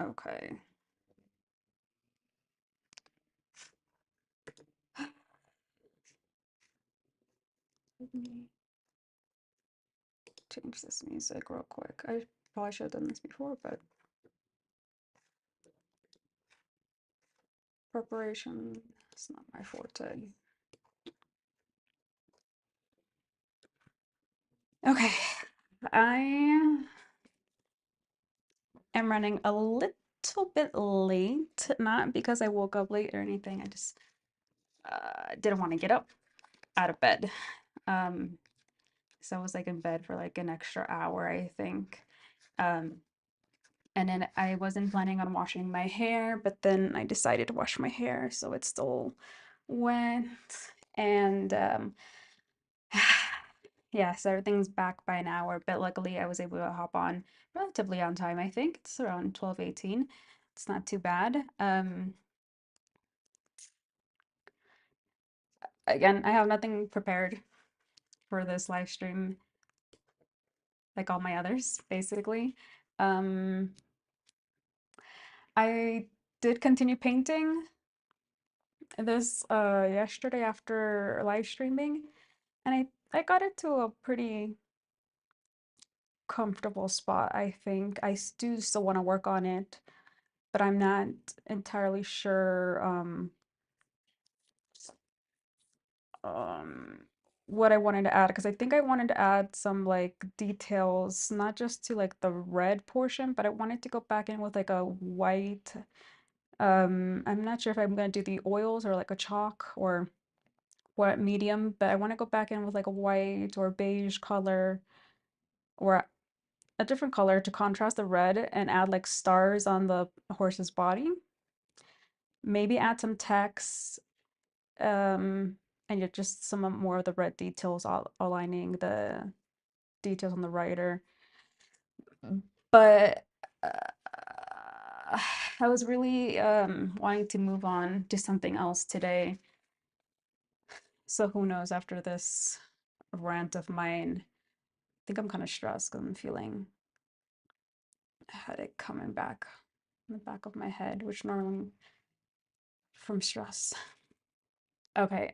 Okay. Let me change this music real quick. I probably should have done this before, but preparation is not my forte. Okay. I am running a little bit late, not because I woke up late or anything. I just didn't want to get up out of bed. Um, so I was like in bed for like an extra hour, I think. Um, and then I wasn't planning on washing my hair, but then I decided to wash my hair, so it's still wet. And yeah, so everything's back by an hour, but luckily I was able to hop on relatively on time, I think. It's around 12:18. It's not too bad. Again, I have nothing prepared for this live stream like all my others, basically. Um, I did continue painting this yesterday after live streaming, and I got it to a pretty comfortable spot, I think. I do still want to work on it, but I'm not entirely sure um what I wanted to add because I think I wanted to add some like details, not just to like the red portion, but I wanted to go back in with like a white. I'm not sure if I'm gonna do the oils or like a chalk or what medium, but I want to go back in with like a white or beige color or a different color to contrast the red and add like stars on the horse's body. Maybe add some text, and yeah, just some more of the red details aligning the details on the rider. But I was really wanting to move on to something else today. So who knows after this rant of mine. I think I'm kind of stressed because I'm feeling a headache coming back in the back of my head, which normally from stress. Okay,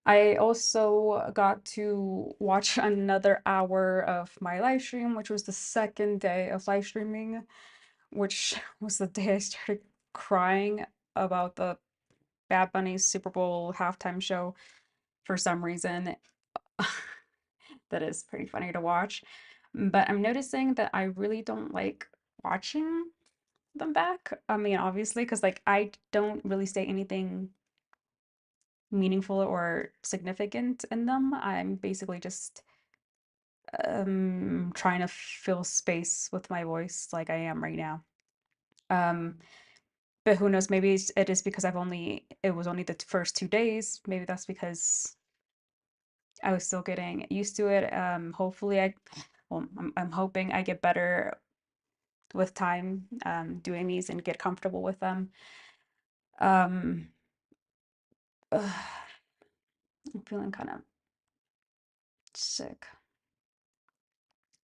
I also got to watch another hour of my live stream, which was the second day of live streaming, which was the day I started crying about the Bad Bunny Super Bowl halftime show for some reason. That is pretty funny to watch. But I'm noticing that I really don't like watching them back. I mean, obviously, because like I don't really say anything meaningful or significant in them. I'm basically just trying to fill space with my voice like I am right now. Um, but who knows, maybe it is because it was only the first 2 days. Maybe that's because I was still getting used to it. Hopefully well, I'm hoping I get better with time, doing these and get comfortable with them. Um, I'm feeling kind of sick.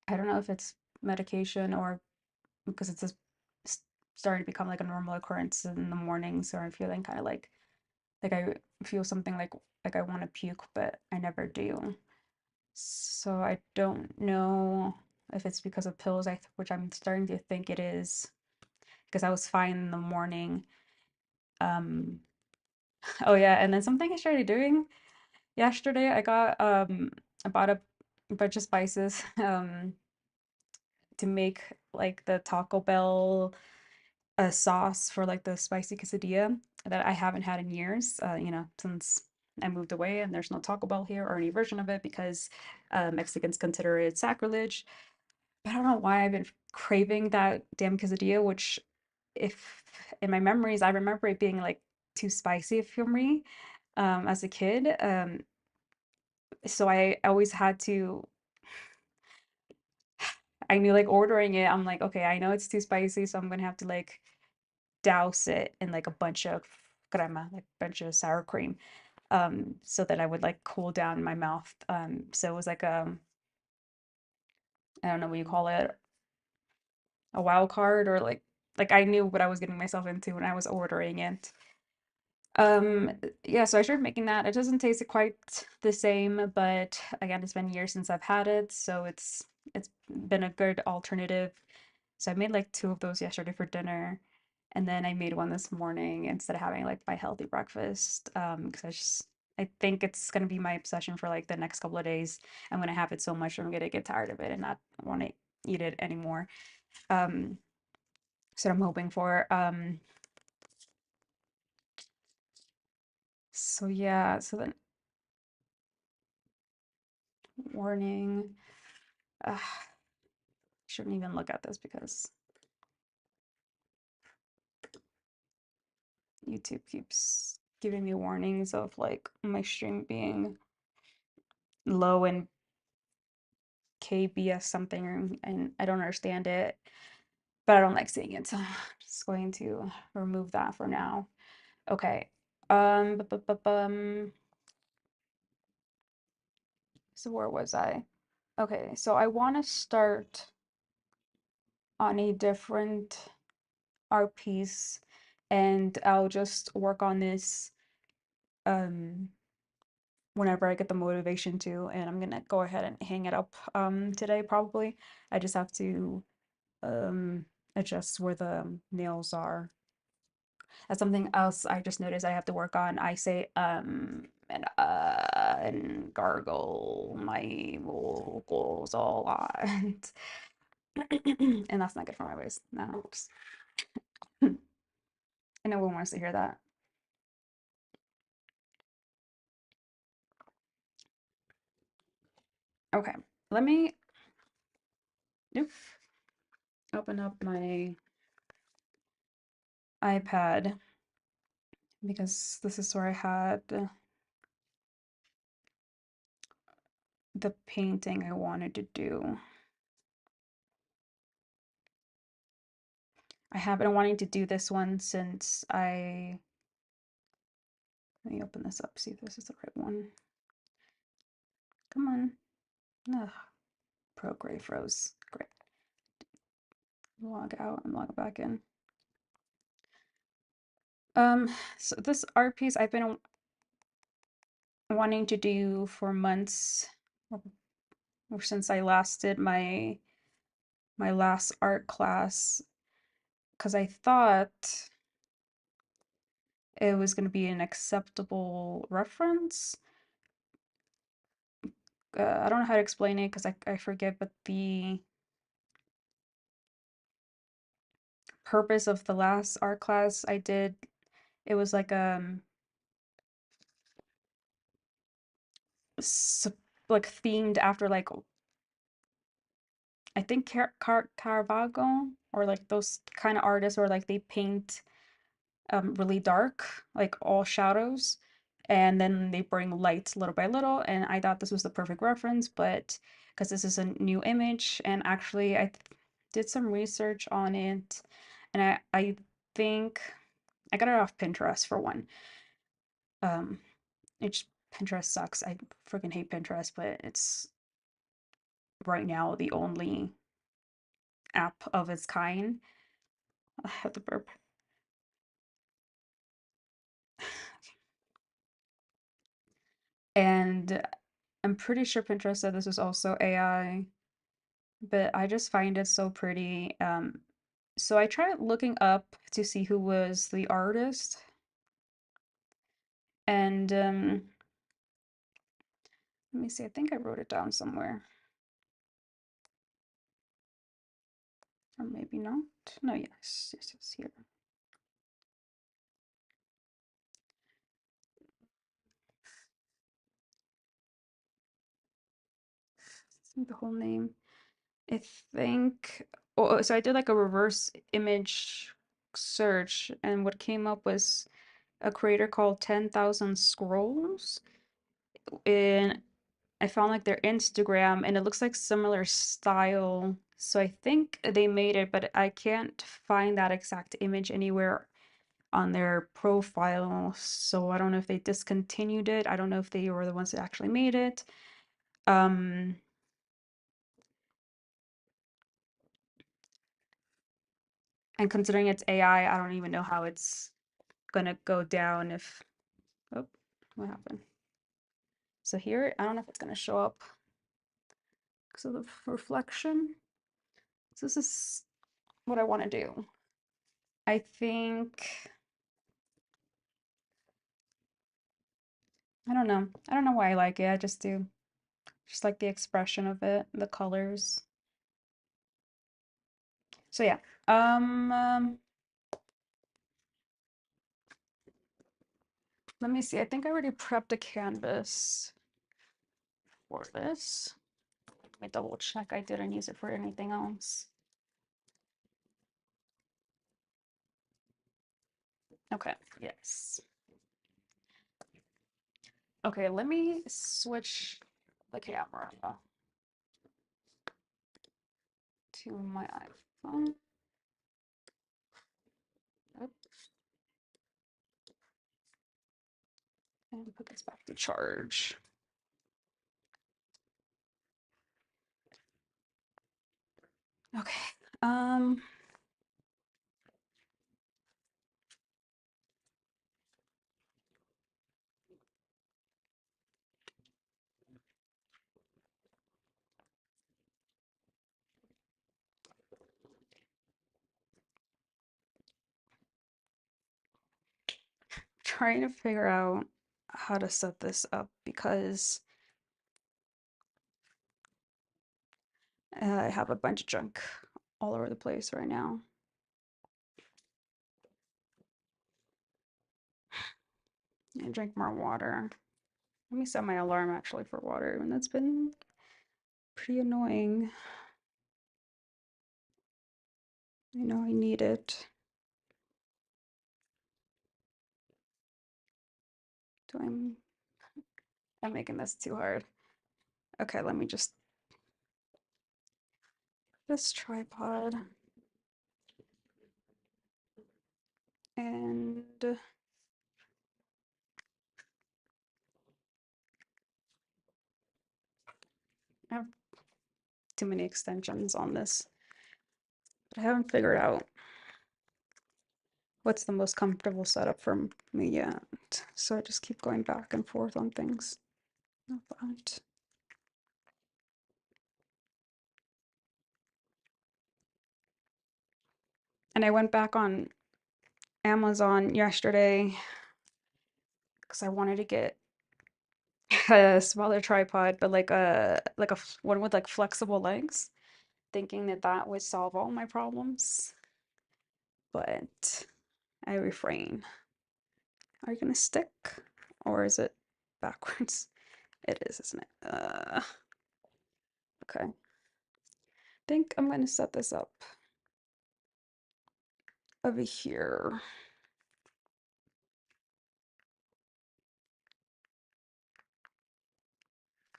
I don't know if it's medication or because it's just starting to become like a normal occurrence in the morning. So I'm feeling kind of like I feel something like I want to puke, but I never do. So I don't know if it's because of pills, which I'm starting to think it is, because I was fine in the morning. Um, oh yeah, and then something I started doing yesterday, I bought a bunch of spices to make like the Taco Bell sauce for like the spicy quesadilla that I haven't had in years, since I moved away and there's no Taco Bell here or any version of it because Mexicans consider it sacrilege. But I don't know why I've been craving that damn quesadilla, which if in my memories, I remember it being like too spicy for me as a kid. So I always had to, I knew like ordering it, I'm like, okay, I know it's too spicy, so I'm gonna have to like douse it in like a bunch of crema, like a bunch of sour cream, so that I would like cool down my mouth. So it was like I don't know what you call it, a wild card, or like I knew what I was getting myself into when I was ordering it. Um, yeah, so I started making that. It doesn't taste quite the same, but again, it's been years since I've had it, so it's been a good alternative. So I made like two of those yesterday for dinner, and then I made one this morning instead of having like my healthy breakfast. Because I think it's gonna be my obsession for like the next couple of days. I'm gonna have it so much I'm gonna get tired of it and not want to eat it anymore. Um, so I'm hoping for. So yeah, so then warning. Shouldn't even look at this because YouTube keeps giving me warnings of like my stream being low in KBS something, and I don't understand it, but I don't like seeing it, so I'm just going to remove that for now. Okay. So where was I? Okay, so I want to start on a different art piece, and I'll just work on this um whenever I get the motivation to, and I'm gonna go ahead and hang it up today probably. I just have to um adjust where the nails are. That's something else I just noticed I have to work on. I say and gargle my vocals a lot. And that's not good for my voice. No, just and no one wants to hear that. Okay, let me nope, open up my iPad because this is where I had the painting I wanted to do. I have been wanting to do this one since let me open this up, see if this is the right one. Come on. Ugh, Procreate froze. Great. Log out and log back in. So this art piece I've been wanting to do for months, or since I last did my last art class, because I thought it was going to be an acceptable reference. I don't know how to explain it because I forget, but the purpose of the last art class I did, it was like like themed after like I think Caravaggio, or like those kind of artists where like they paint really dark, like all shadows, and then they bring lights little by little. And I thought this was the perfect reference, but because this is a new image, and actually did some research on it, and I think I got it off Pinterest for one. Um, it's Pinterest sucks. I freaking hate Pinterest, but it's right now the only app of its kind. I have to burp. And I'm pretty sure Pinterest said this was also AI, but I just find it so pretty. So I tried looking up to see who was the artist, and let me see, I think I wrote it down somewhere. Or maybe not. No, yes, yes, it's here. See the whole name. I think, so I did like a reverse image search, and what came up was a creator called 10,000 Scrolls. And I found like their Instagram, and it looks like similar style. So I think they made it, but I can't find that exact image anywhere on their profile. So I don't know if they discontinued it. I don't know if they were the ones that actually made it. Um, And considering it's AI, I don't even know how it's gonna go down if, oh, what happened? So here, I don't know if it's gonna show up because of the reflection. So this is what I want to do. I think, I don't know. I don't know why I like it. I just do. Just like the expression of it, the colors. So yeah. Let me see. I think I already prepped a canvas for this. Let me double check I didn't use it for anything else. Okay, yes. Okay, let me switch the camera to my iPhone. Oops. And put this back to charge. Okay. Trying to figure out how to set this up because I have a bunch of junk all over the place right now. And drink more water. Let me set my alarm actually for water, and that's been pretty annoying. I know I need it. I'm making this too hard. Okay, let me just this tripod and I have too many extensions on this, but I haven't figured out what's the most comfortable setup for me yet. So I just keep going back and forth on things. Not that. And I went back on Amazon yesterday because I wanted to get a smaller tripod, but like a one with like flexible legs, thinking that that would solve all my problems. But I refrain. Are you gonna stick, or is it backwards? It is, isn't it? Okay. I think I'm gonna set this up over here.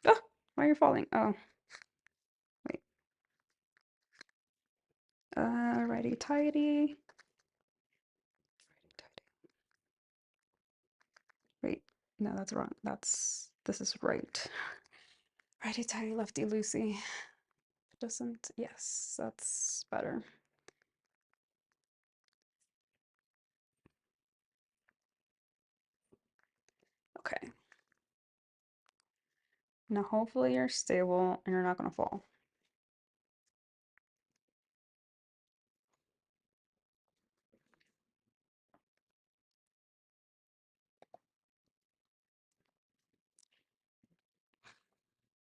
Oh, why are you falling? Oh, wait. Righty tighty. Wait, no, that's wrong. This is right. Righty tighty, lefty loosey. Doesn't, yes, that's better. Okay. Now hopefully you're stable and you're not gonna fall.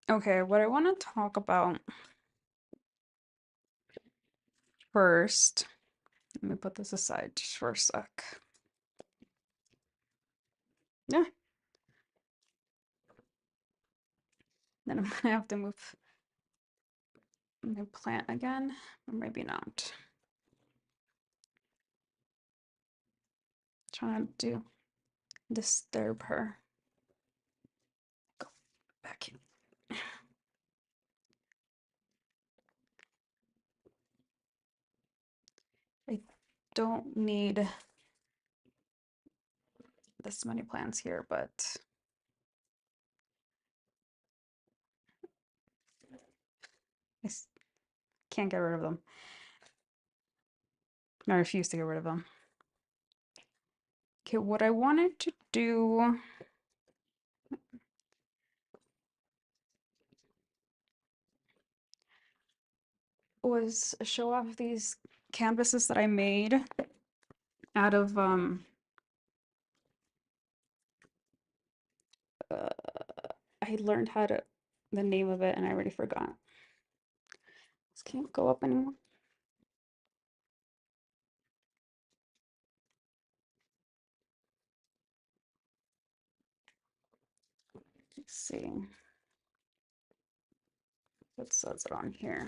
Okay, what I want to talk about first, let me put this aside just for a sec. Yeah. Then I'm gonna have to move my plant again, or maybe not. Trying to disturb her. Go back here. I don't need this many plants here, but I can't get rid of them. I refuse to get rid of them. Okay, what I wanted to do was show off these canvases that I made out of uh, I learned how to the name of it and I already forgot. This can't go up anymore. Let's see. What says it on here?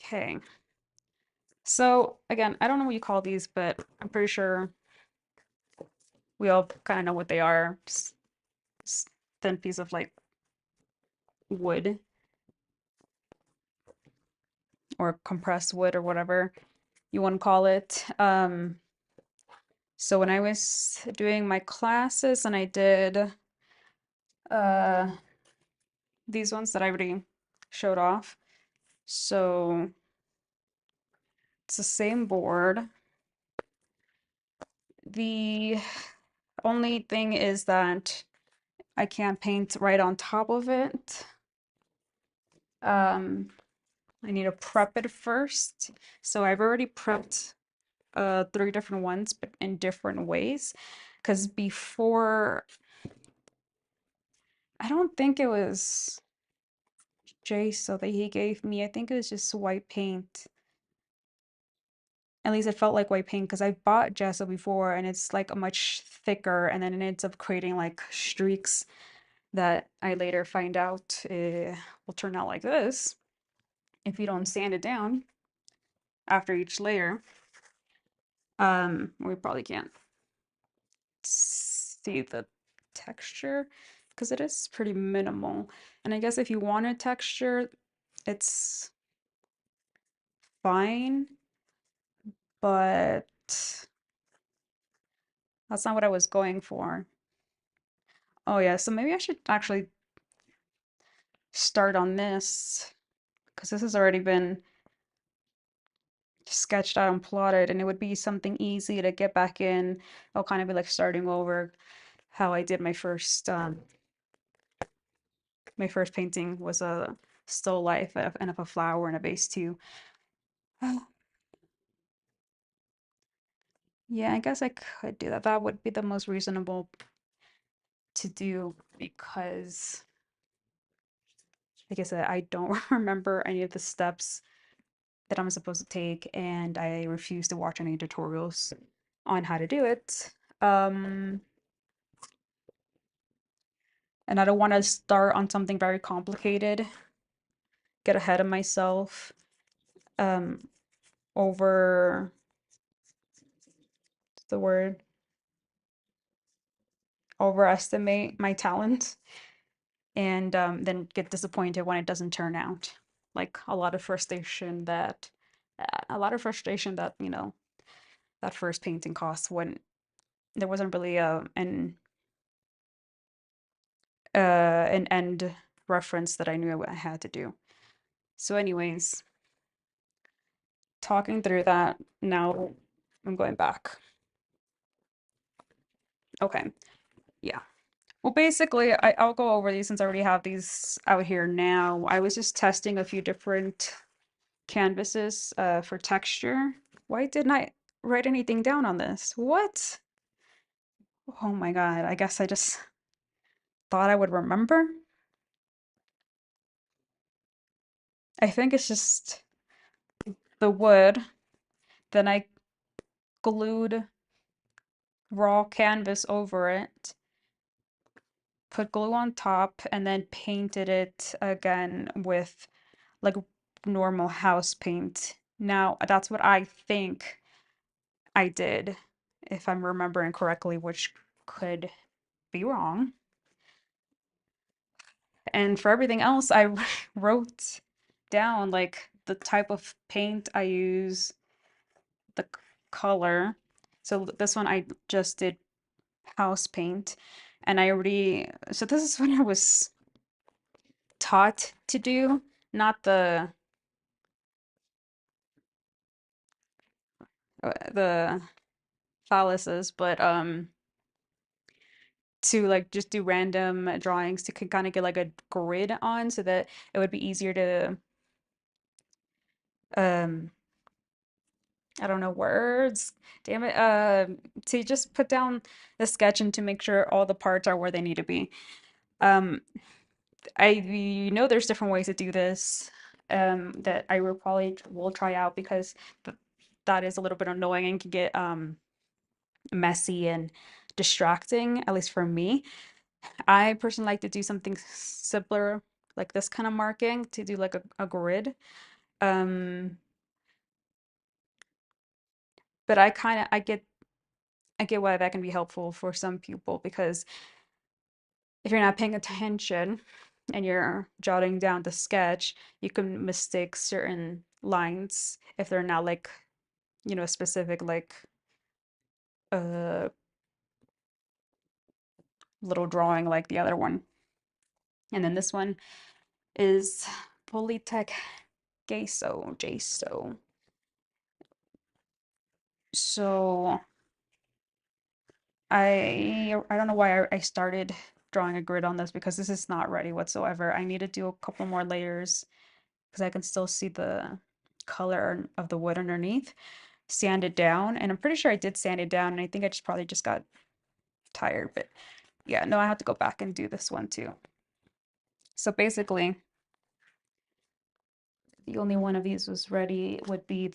Okay. So again, I don't know what you call these, but I'm pretty sure we all kind of know what they are. Just thin piece of like wood or compressed wood or whatever you want to call it. So when I was doing my classes and I did uh, these ones that I already showed off. So it's the same board. The only thing is that I can't paint right on top of it. I need to prep it first. So I've already prepped 3 different ones, but in different ways. Because before, I don't think it was Gesso that he gave me. I think it was just white paint. At least it felt like white paint because I bought gesso before and it's like a much thicker and then it ends up creating like streaks that I later find out will turn out like this if you don't sand it down after each layer. We probably can't see the texture because it is pretty minimal. And I guess if you want a texture, it's fine, but that's not what I was going for. Oh yeah, so maybe I should actually start on this because this has already been sketched out and plotted and it would be something easy to get back in. It'll kind of be like starting over how I did my first painting was a still life and of a flower and a vase too. Yeah, I guess I could do that. That would be the most reasonable to do because like I said, I don't remember any of the steps that I'm supposed to take, and I refuse to watch any tutorials on how to do it. Um, and I don't want to start on something very complicated, get ahead of myself, um, over the word, overestimate my talent, and then get disappointed when it doesn't turn out. Like a lot of frustration that, that first painting cost when there wasn't really an end reference that I knew I had to do. So, anyways, talking through that, now I'm going back. Okay, yeah. Well, basically, I'll go over these since I already have these out here now. I was just testing a few different canvases for texture. Why didn't I write anything down on this? What? Oh my God, I guess I just thought I would remember. I think it's just the wood. Then I glued raw canvas over it, put glue on top, and then painted it again with like normal house paint. Now, that's what I think I did, if I'm remembering correctly, which could be wrong. And for everything else, I wrote down like the type of paint I use, the color, So this one I just did house paint, and I already, so this is what I was taught to do, not the phalluses, but to like just do random drawings to kind of get like a grid on so that it would be easier to um I don't know words. Damn it. To just put down the sketch and to make sure all the parts are where they need to be. Um, there's different ways to do this that I will probably will try out because th that is a little bit annoying and can get messy and distracting, at least for me. I personally like to do something simpler, like this kind of marking, to do like a grid. Um, but I get why that can be helpful for some people because if you're not paying attention and you're jotting down the sketch, you can mistake certain lines if they're not like, specific, like a little drawing like the other one. And then this one is Polytech Gesso, JSO. So I don't know why I started drawing a grid on this because this is not ready whatsoever. I need to do a couple more layers because I can still see the color of the wood underneath. Sand it down, and I'm pretty sure I did sand it down, and I think I just probably just got tired, but yeah, no, I have to go back and do this one too. So basically, the only one of these was ready would be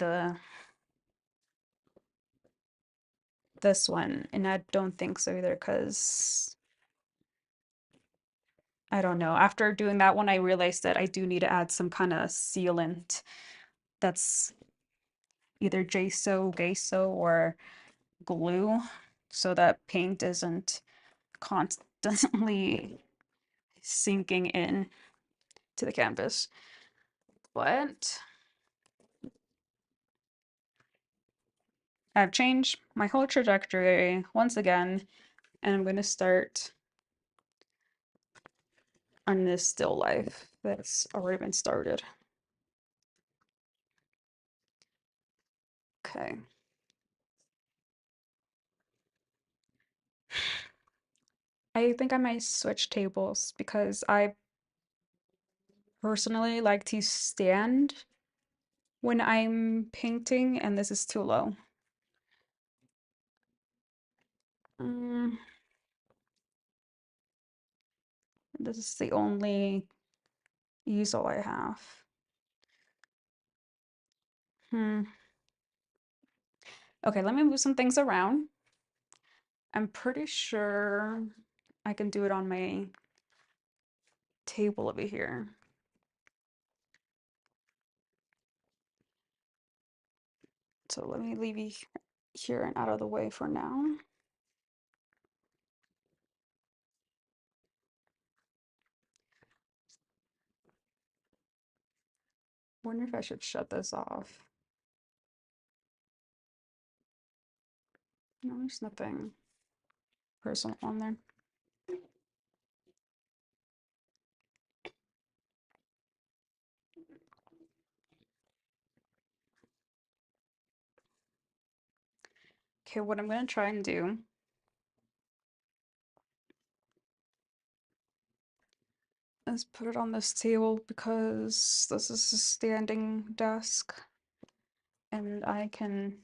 this one, and I don't think so either because I don't know. After doing that one, I realized that I do need to add some kind of sealant that's either J-So, Gesso, or glue so that paint isn't constantly sinking in to the canvas. But I've changed my whole trajectory once again, and I'm going to start on this still life that's already been started. Okay. I think I might switch tables because I personally like to stand when I'm painting, and this is too low. Mm, this is the only easel I have. Hmm. Okay, let me move some things around. I'm pretty sure I can do it on my table over here. So let me leave you here and out of the way for now. Wonder if I should shut this off. No, there's nothing personal on there. Okay, what I'm gonna try and do is put it on this table because this is a standing desk and I can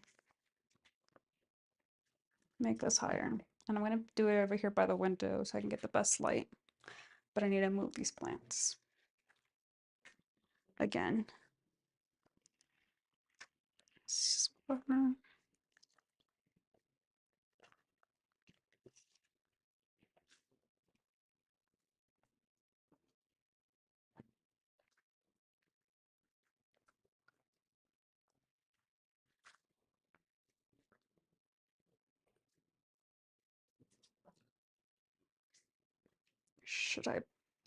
make this higher. And I'm gonna do it over here by the window so I can get the best light. But I need to move these plants again. Should I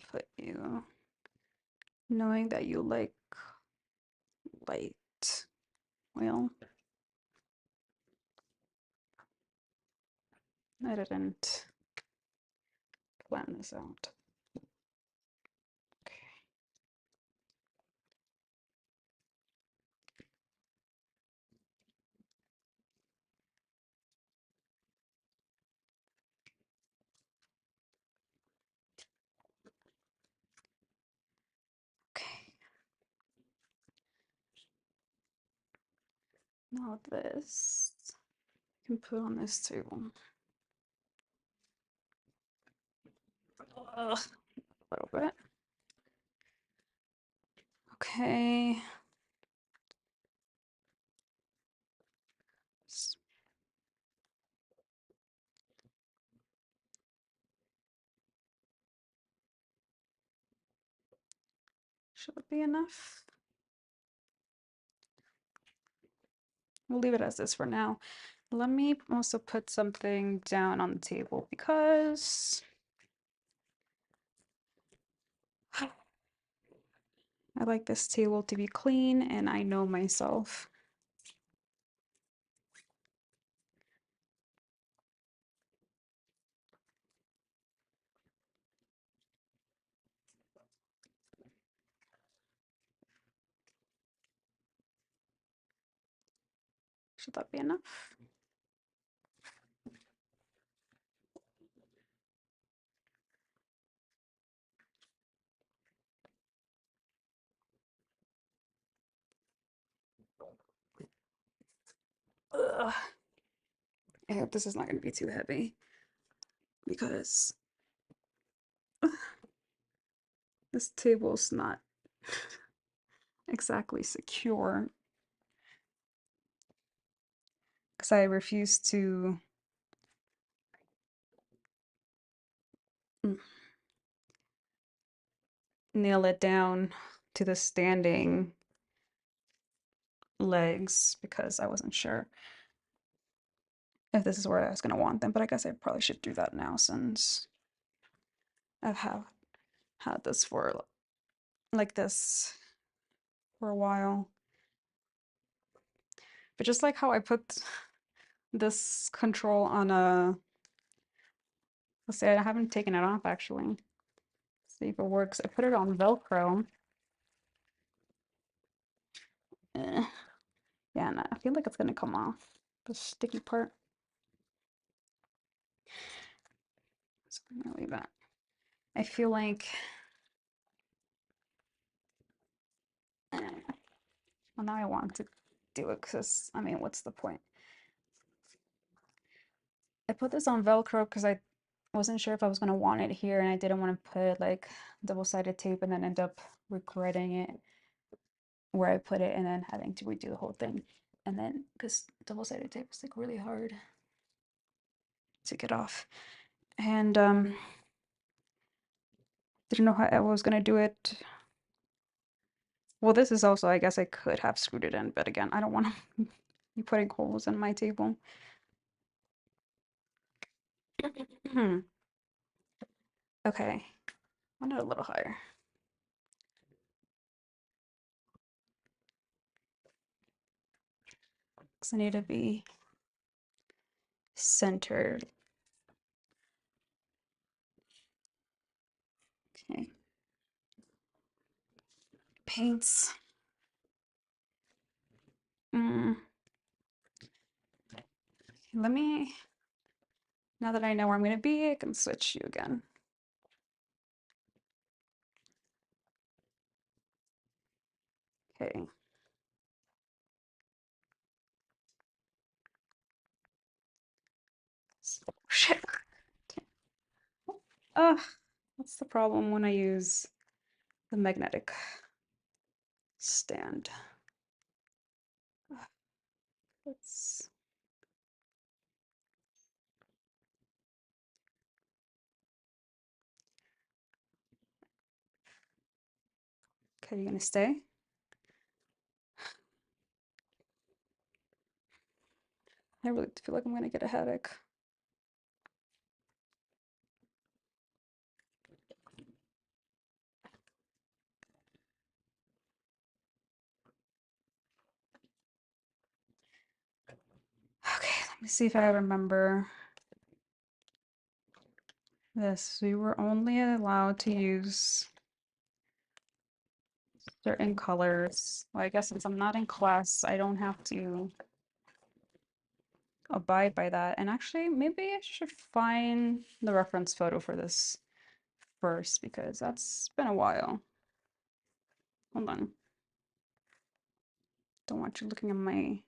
put you knowing that you like light? Well, I didn't plan this out. Okay. Okay. Now this I can put on this table. Ugh, a little bit. Okay. Should it be enough? We'll leave it as this for now. Let me also put something down on the table because I like this table to be clean and I know myself. Should that be enough? Ugh. I hope this is not going to be too heavy because this table's not exactly secure because I refuse to nail it down to the standing legs because I wasn't sure if this is where I was going to want them, but I guess I probably should do that now since I've had this for like this for a while. But just like how I put this control on a, let's say I haven't taken it off actually. See if it works. I put it on Velcro. Eh. Yeah, and I feel like it's gonna come off the sticky part. So I'm gonna leave that. I feel like well now I want to do it because I mean what's the point? I put this on Velcro because I wasn't sure if I was gonna want it here and I didn't want to put like double-sided tape and then end up regretting it where I put it and then having to redo the whole thing. And then because double-sided tape is like really hard to get off. And didn't know how I was gonna do it. Well, this is also, I guess I could have screwed it in, but again, I don't want to be putting holes in my table. Okay, I want it a little higher. Because I need to be centered. Okay. Paints. Let me, now that I know where I'm going to be, I can switch you again. Okay. Shit. Ugh, that's the problem when I use the magnetic stand. Let's. Okay, you gonna stay? I really feel like I'm gonna get a headache. Okay, let me see if I remember this. We were only allowed to use certain colors. Well, I guess since I'm not in class, I don't have to abide by that. And actually, maybe I should find the reference photo for this first because that's been a while. Hold on. Don't want you looking at my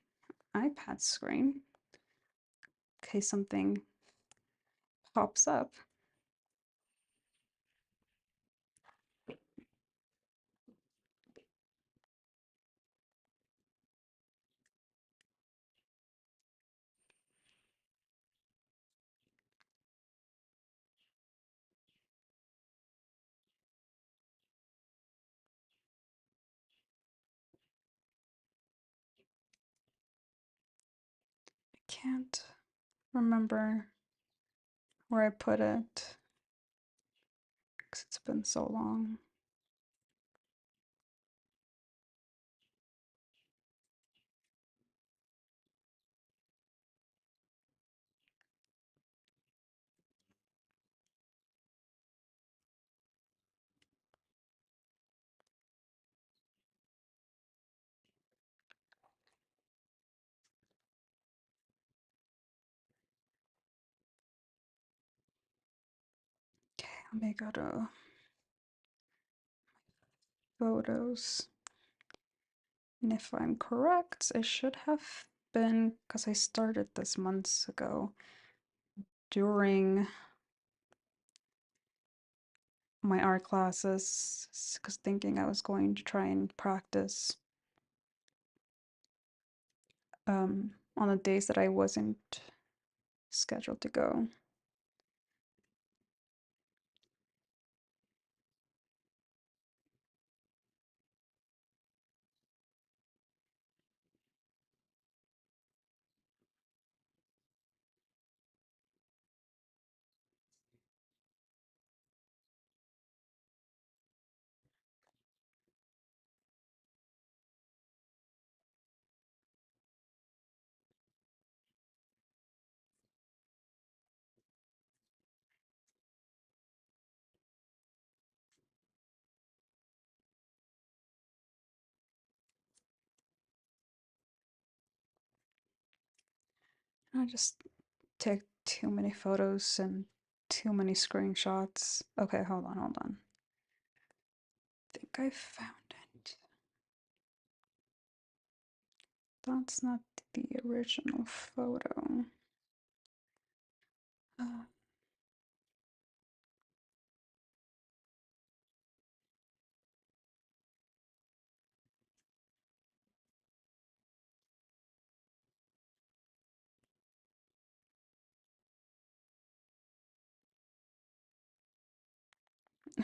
iPad screen in case something pops up. I can't remember where I put it because it's been so long. Okay, let me go to photos. And if I'm correct, it should have been because I started this months ago during my art classes because thinking I was going to try and practice on the days that I wasn't scheduled to go. I just took too many photos and too many screenshots. Okay, hold on, hold on. I think I found it. That's not the original photo. Uh,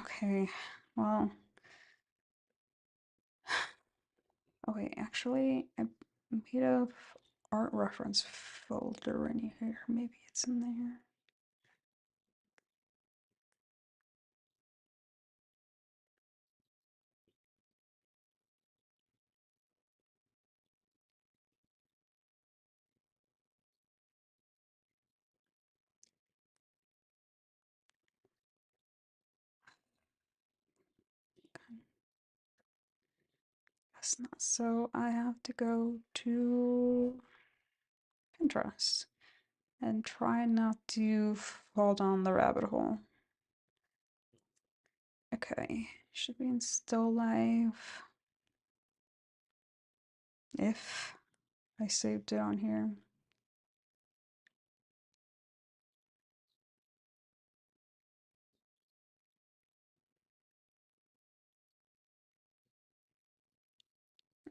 okay, well, oh wait, actually, I made a art reference folder in here. Maybe it's in there. That's not so. I have to go to Pinterest and try not to fall down the rabbit hole. Okay, should be in still life if I saved it on here.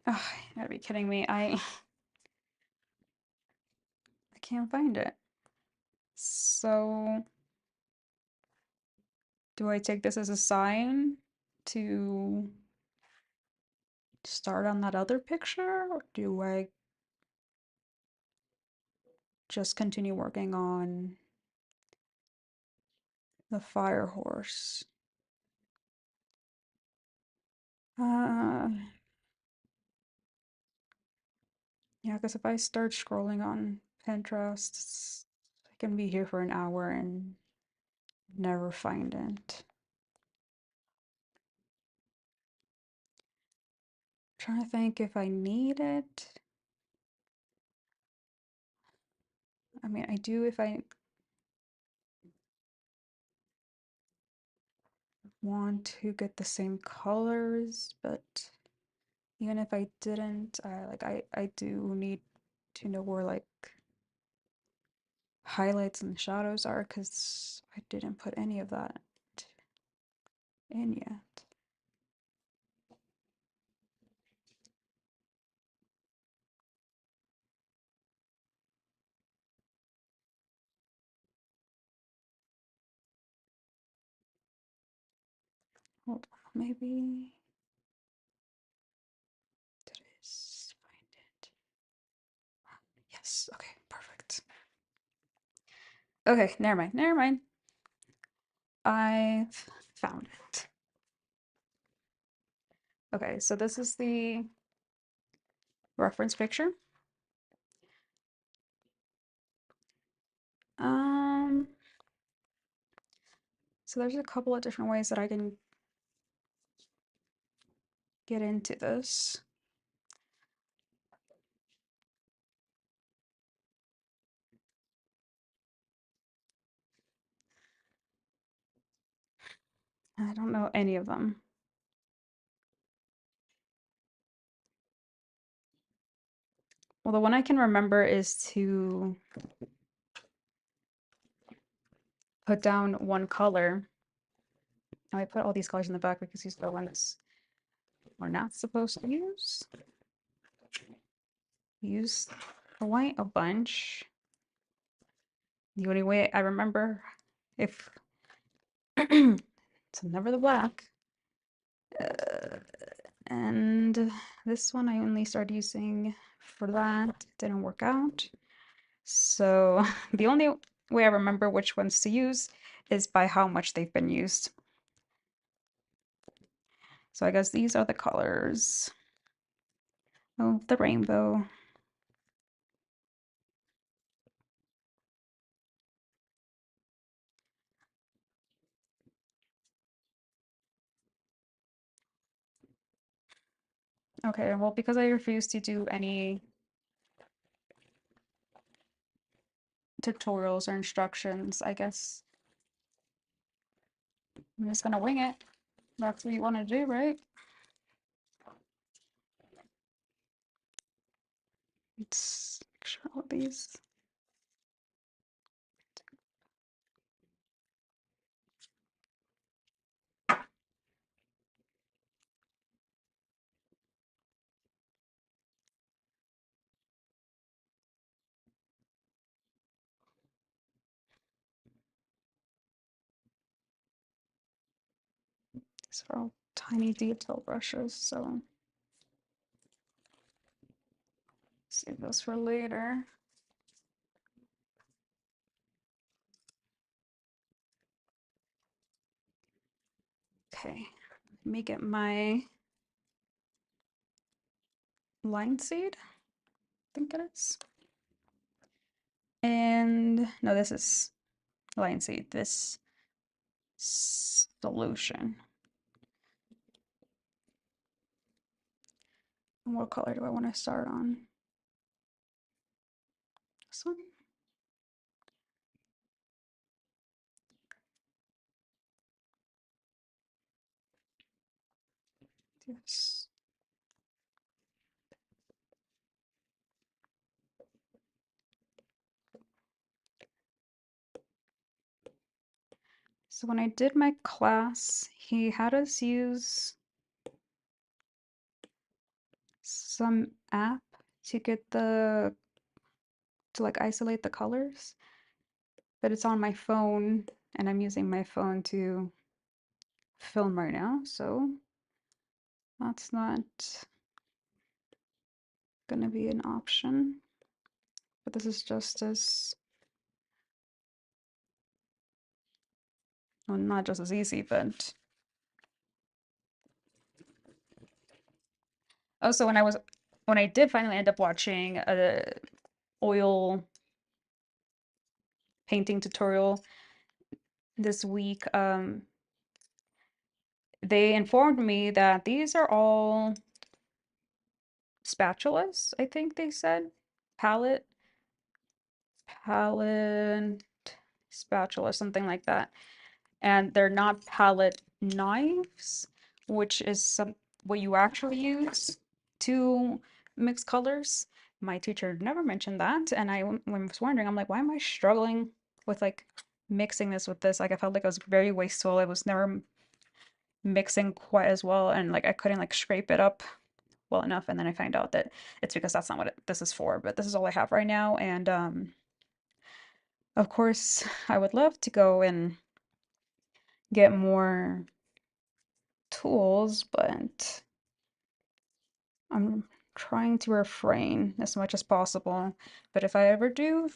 Oh, you gotta be kidding me. I can't find it. So, do I take this as a sign to start on that other picture, or do I just continue working on the fire horse? Uh, yeah, because if I start scrolling on Pinterest, I can be here for an hour and never find it. Trying to think if I need it. I mean, I do if I want to get the same colors, but even if I didn't, I do need to know where like highlights and shadows are because I didn't put any of that in yet. Hold on, maybe did I find it? Yes, okay, perfect. Okay, never mind, never mind. I've found it. Okay, so this is the reference picture. Um, so there's a couple of different ways that I can get into this. I don't know any of them. Well, the one I can remember is to put down one color. Now I put all these colors in the back because these are the ones we're not supposed to use. Use the white a bunch. The only way I remember if it's never the black. And this one I only started using for that. It didn't work out. So the only way I remember which ones to use is by how much they've been used. So I guess these are the colors. Oh, the rainbow. Okay, well, because I refuse to do any tutorials or instructions, I guess I'm just gonna wing it. That's what you want to do, right? Let's make sure all these. These are all tiny detail brushes, so save those for later. Okay, let me get my Linseed, I think it is. And no, this is Linseed, this solution. And what color do I want to start on? This one? Yes. So when I did my class, he had us use some app to get to like isolate the colors, but it's on my phone and I'm using my phone to film right now, so that's not gonna be an option. But this is just as, well, not just as easy, but also when I did finally end up watching a oil painting tutorial, this week, they informed me that these are all spatulas, I think they said. Palette, palette, spatula, something like that. And they're not palette knives, which is what you actually use to mix colors. My teacher never mentioned that, and when was wondering, I'm like, why am I struggling with like mixing this with this? Like, I felt like it was very wasteful. It was never mixing quite as well, and like I couldn't like scrape it up well enough. And then I find out that it's because that's not what this is for. But this is all I have right now, and of course, I would love to go and get more tools, but I'm trying to refrain as much as possible. But if I ever do,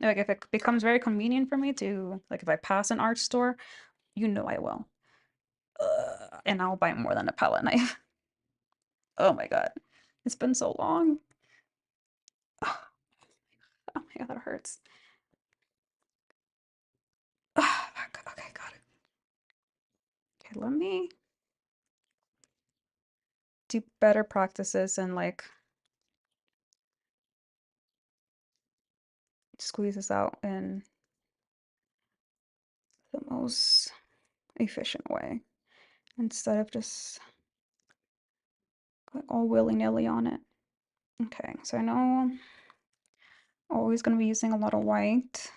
like if it becomes very convenient for me to, like if I pass an art store, you know I will. And I'll buy more than a palette knife. Oh my God. It's been so long. Oh my God, that hurts. Okay, got it. Okay, let me do better practices and like squeeze this out in the most efficient way instead of just going all willy-nilly on it. Okay, so I know I'm always going to be using a lot of white.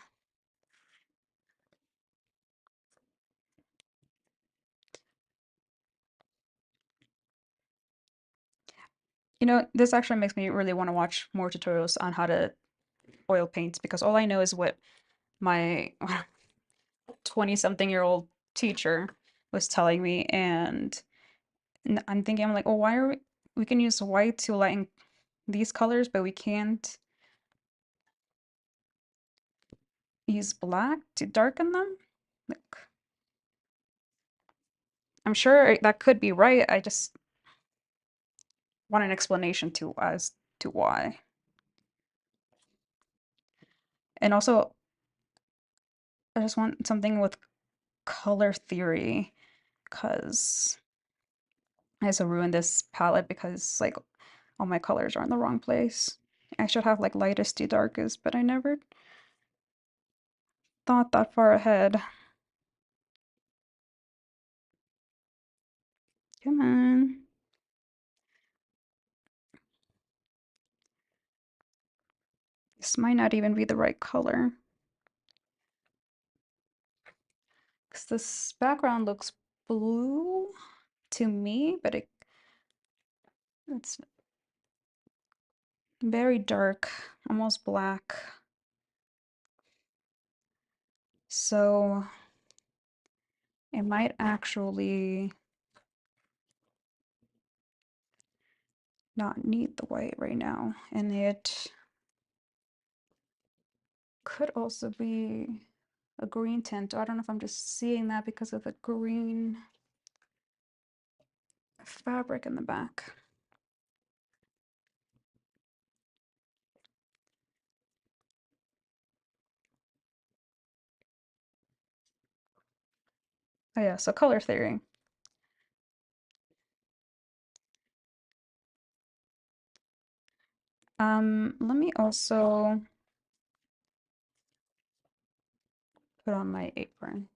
You know, this actually makes me really want to watch more tutorials on how to oil paint because all I know is what my 20-something-year-old teacher was telling me, and I'm thinking, I'm like, oh, why are we can use white to lighten these colors, but we can't use black to darken them? Like, I'm sure that could be right. I just want an explanation to as to why. And also, I just want something with color theory because I also ruined this palette because like all my colors are in the wrong place. I should have like lightest to darkest, but I never thought that far ahead. Come on. This might not even be the right color. Because this background looks blue to me, but it's very dark, almost black. So it might actually not need the white right now. And it could also be a green tint. I don't know if I'm just seeing that because of the green fabric in the back. Oh yeah, so color theory. Let me also put on my apron.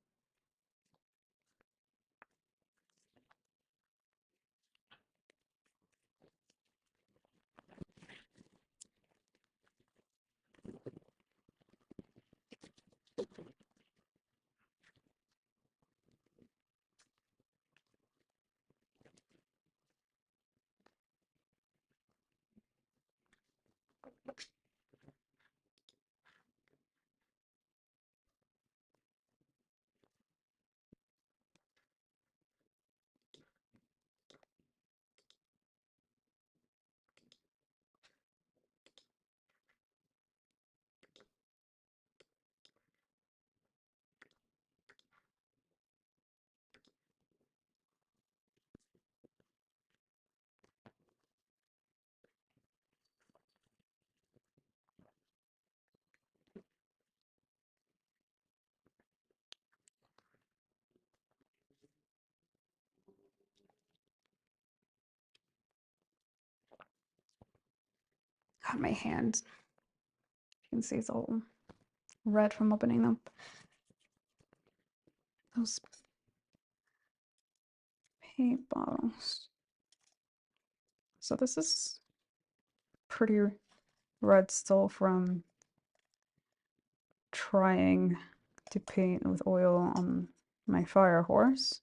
my hand, you can see it's all red from opening them. Those paint bottles. So this is pretty red still from trying to paint with oil on my fire horse.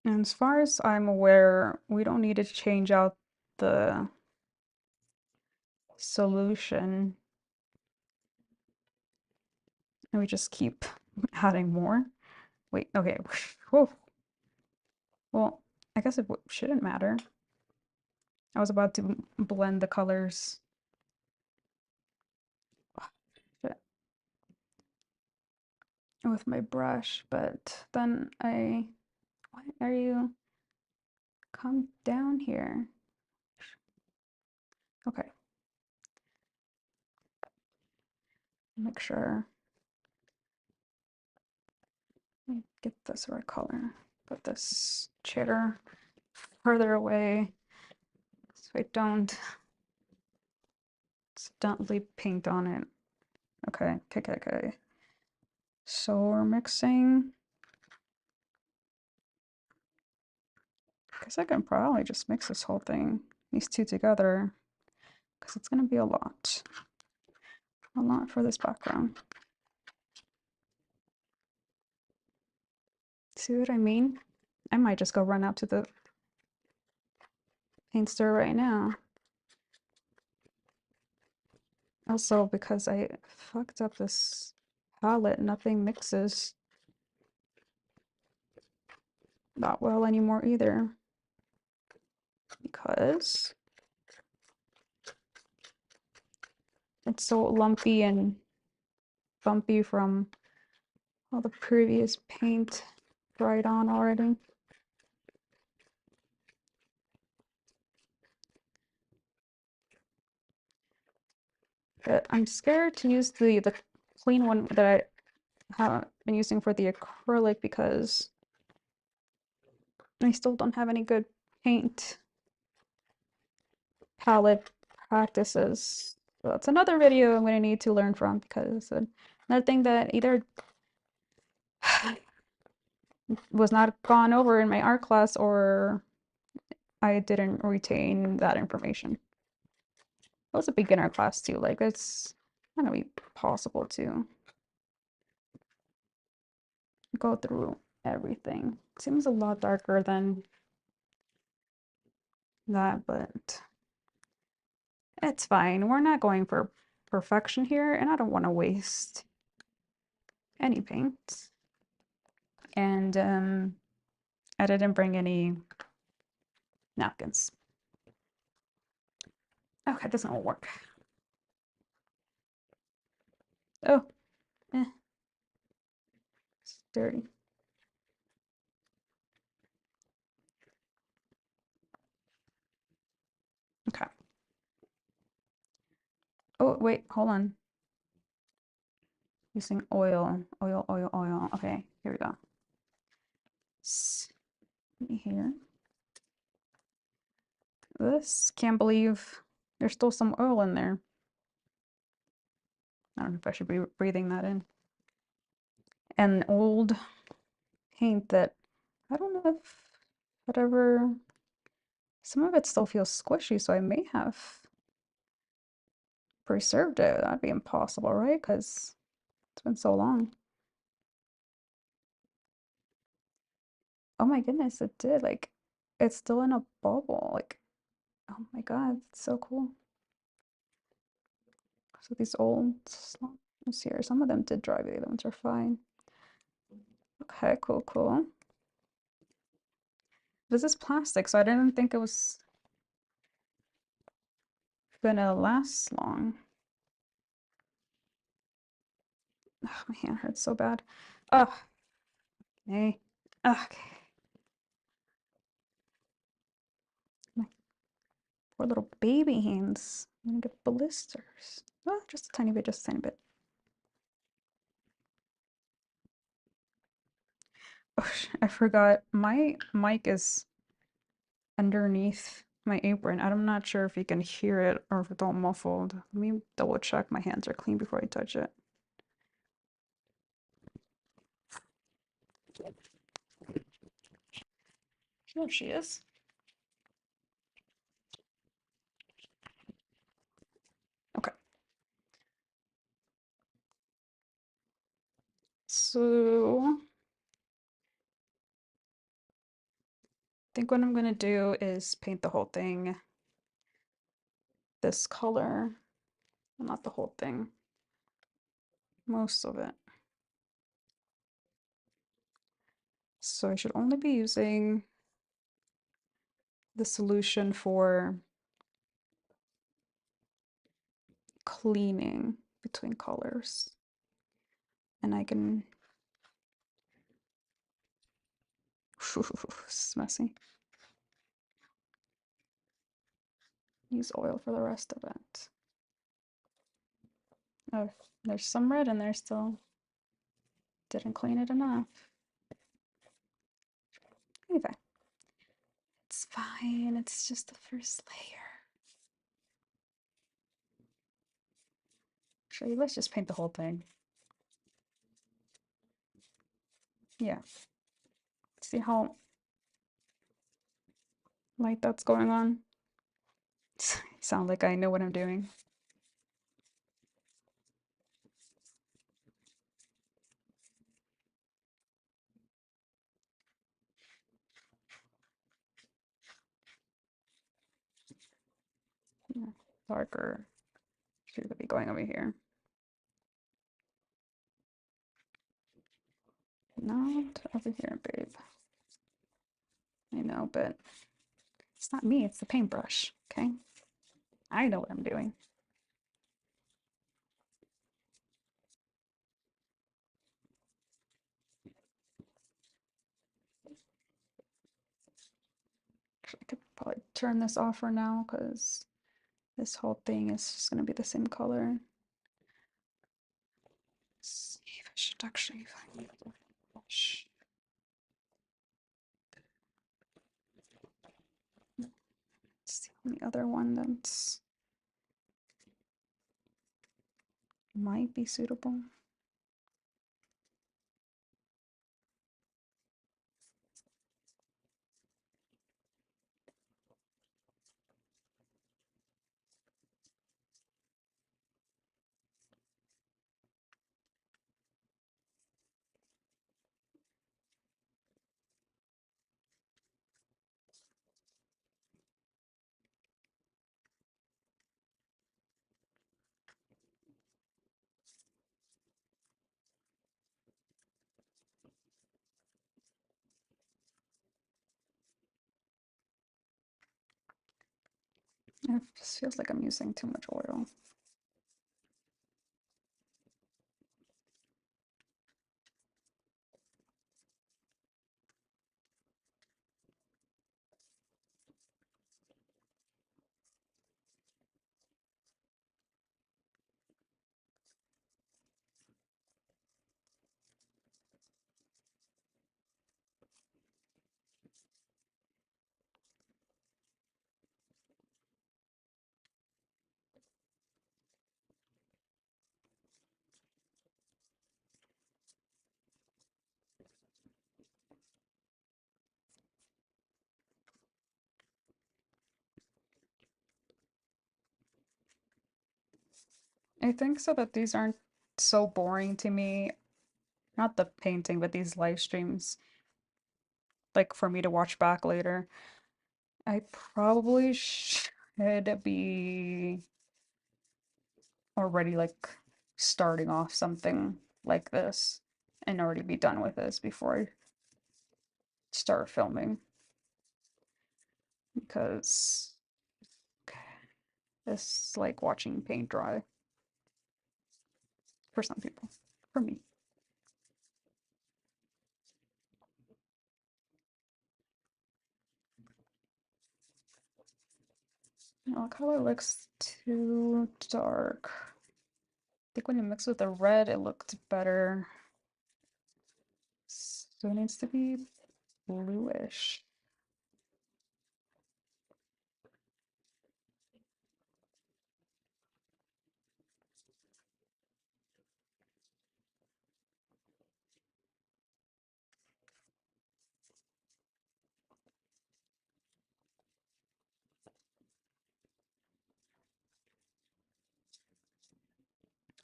And as far as I'm aware, we don't need to change out the solution. And we just keep adding more. Wait, okay. Whoa. Well, I guess it shouldn't matter. I was about to blend the colors. Shit. With my brush, but then why are you, come down here. Okay. Make sure I get this right color. Put this chair further away so I don't accidentally paint on it. Okay, okay. So we're mixing. I guess I can probably just mix this whole thing, these two together, because it's gonna be a lot. A lot for this background. See what I mean? I might just go run out to the paint store right now. Also, because I fucked up this palette, nothing mixes that well anymore either. Because it's so lumpy and bumpy from all the previous paint dried on already. But I'm scared to use the clean one that I have been using for the acrylic because I still don't have any good paint palette practices. So that's another video I'm going to need to learn from because another thing that either was not gone over in my art class or I didn't retain that information. It was a beginner class too, like it's not gonna be possible to go through everything. It seems a lot darker than that, but it's fine. We're not going for perfection here, and I don't want to waste any paint. And I didn't bring any napkins. Okay, this won't work. Oh, it's dirty. Okay. Oh, wait, hold on. Using oil. Okay, here we go. Here. This, can't believe there's still some oil in there. I don't know if I should be breathing that in. And old paint that I don't know if whatever, some of it still feels squishy, so I may have preserved it. That'd be impossible, right? Because it's been so long. Oh my goodness, it did. Like, it's still in a bubble. Like, oh my God, it's so cool. So these old slums here, some of them did dry, but the other ones are fine. Okay, cool. This is plastic, so I didn't think it was gonna last long. Ugh, my hand hurts so bad. Ugh. Okay. Okay. My poor little baby hands. I'm gonna get blisters. Oh, just a tiny bit, just a tiny bit. Oh, I forgot my mic is underneath my apron. I'm not sure if you can hear it or if it's all muffled. Let me double check my hands are clean before I touch it. There she is. Okay. So I think what I'm gonna do is paint the whole thing this color. Well, not the whole thing, most of it. So I should only be using the solution for cleaning between colors. And I can, this is messy. Use oil for the rest of it. Oh, there's some red in there still. Didn't clean it enough. Anyway, it's fine. It's just the first layer. Actually, let's just paint the whole thing. Yeah. See how light that's going on? Sound like I know what I'm doing. Yeah. Darker should be going over here. Not over here, babe. I know, but it's not me, it's the paintbrush, okay? I know what I'm doing. Actually, I could probably turn this off for now because this whole thing is just going to be the same color. Let's see if I should actually find the brush. Let's see the other one that's might be suitable. It just feels like I'm using too much oil. I think so that these aren't so boring to me. Not the painting, but these live streams, like for me to watch back later. I probably should be already like starting off something like this and already be done with this before I start filming because it's like watching paint dry for some people. For me. Look how it looks too dark. I think when you mix with the red, it looked better. So it needs to be bluish.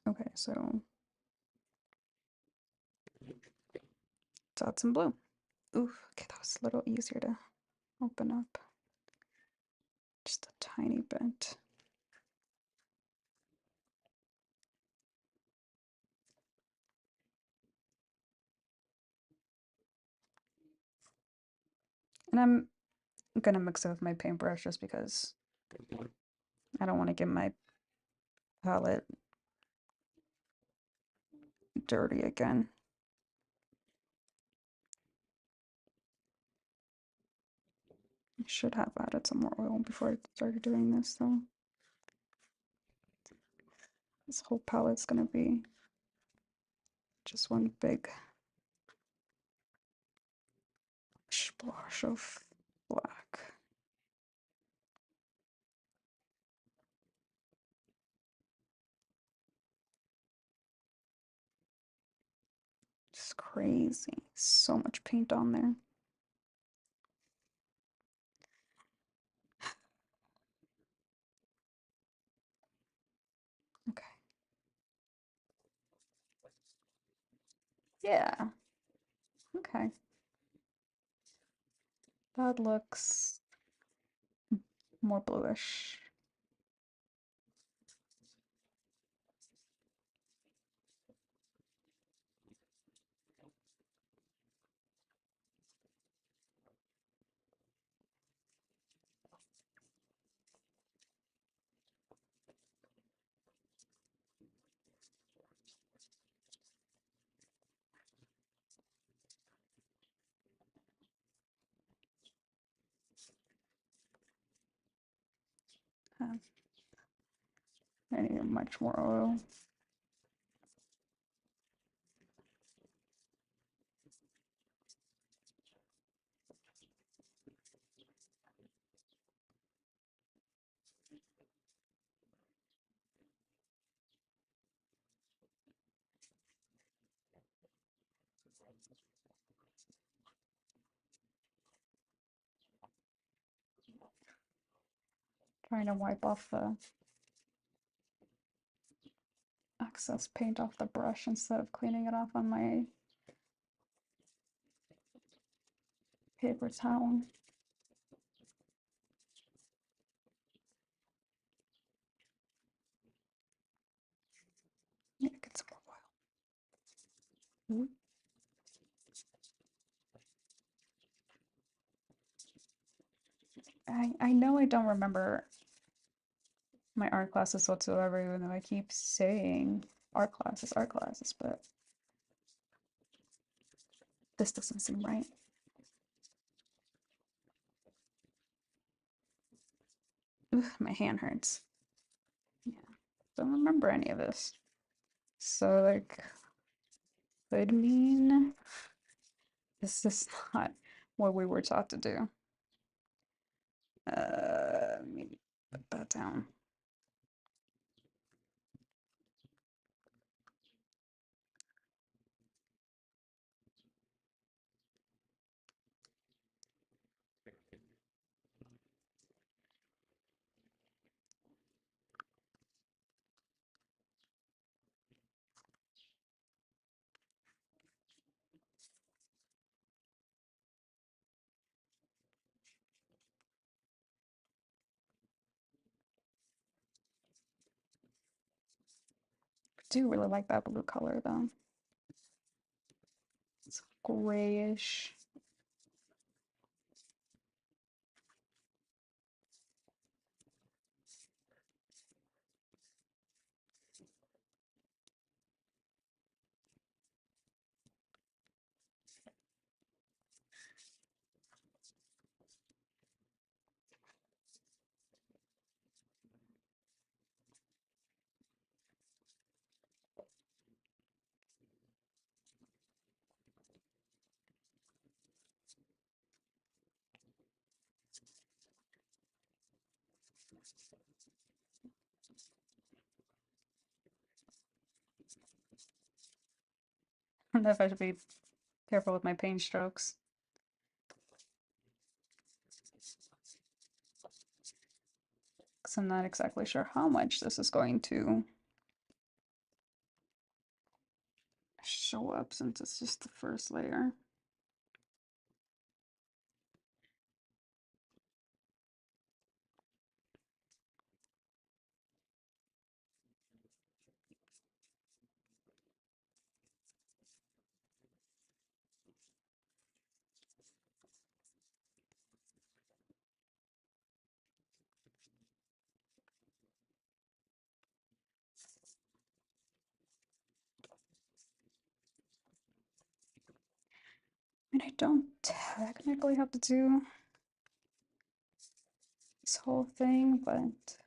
Okay, so let's add some blue. Ooh, okay, that was a little easier to open up. Just a tiny bit. And I'm gonna mix it with my paintbrush just because I don't want to get my palette dirty again. I should have added some more oil before I started doing this though. This whole palette's gonna be just one big splash of black. Just crazy. So much paint on there. Okay. Yeah. Okay. That looks more bluish. Uh, I need much more oil. Trying to wipe off the excess paint off the brush instead of cleaning it off on my paper towel. Yeah, get some more oil. I know I don't remember my art classes whatsoever, even though I keep saying art classes, but this doesn't seem right. Ugh, my hand hurts. Yeah, don't remember any of this. So like, could mean this is not what we were taught to do. Maybe put that down. I do really like that blue color though. It's grayish. I don't know if I should be careful with my paint strokes. Because I'm not exactly sure how much this is going to show up since it's just the first layer. I mean, I don't technically have to do this whole thing, but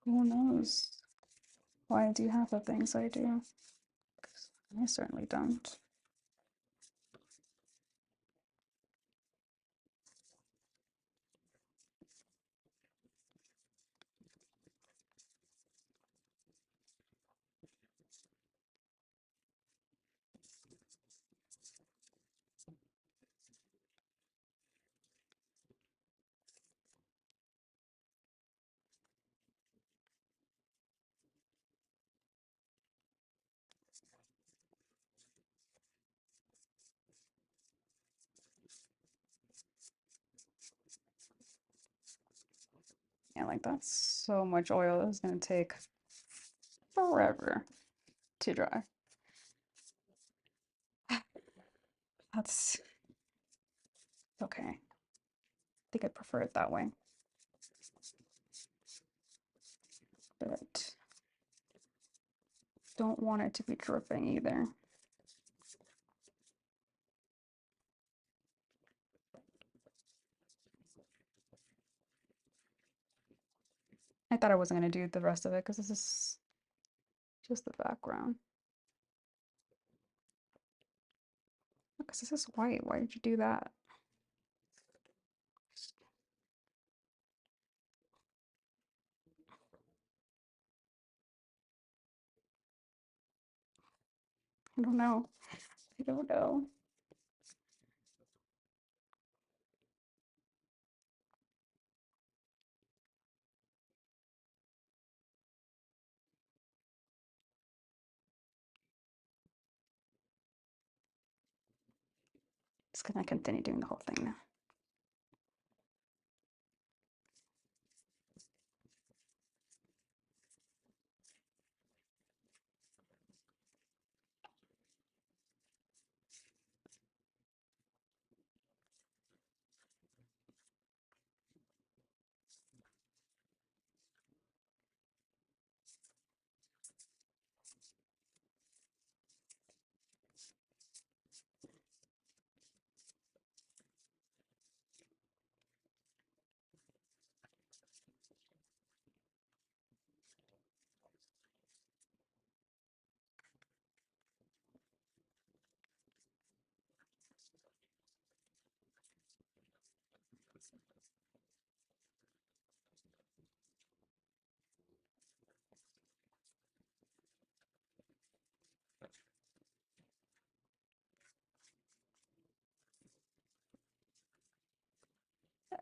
who knows why I do half the things I do. 'Cause I certainly don't. Yeah, like that's so much oil. It's gonna take forever to dry. That's okay. I think I prefer it that way. But don't want it to be dripping either. I thought I wasn't gonna do the rest of it because this is just the background. Because this is white. Why did you do that? I don't know. I don't know. Just gonna continue doing the whole thing now.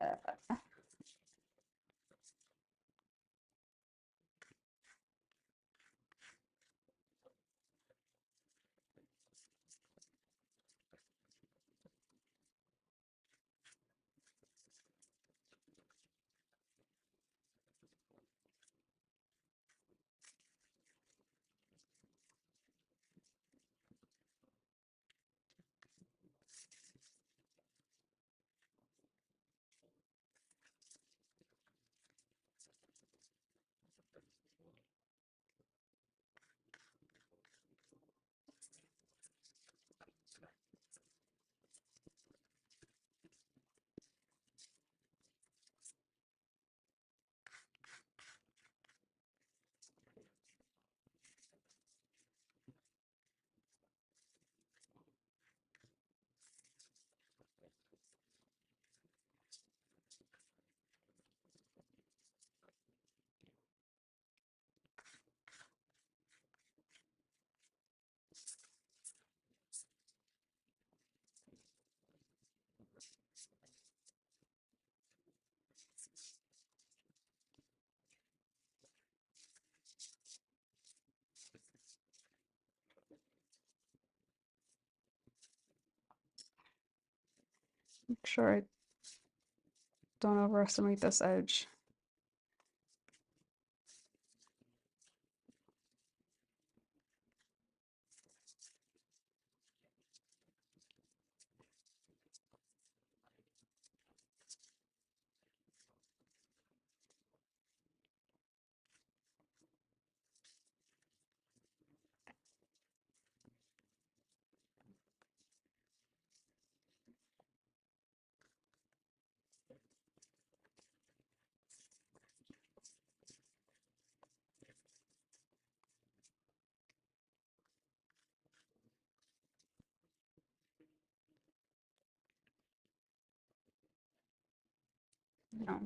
Uh, Make sure I don't overestimate this edge. No.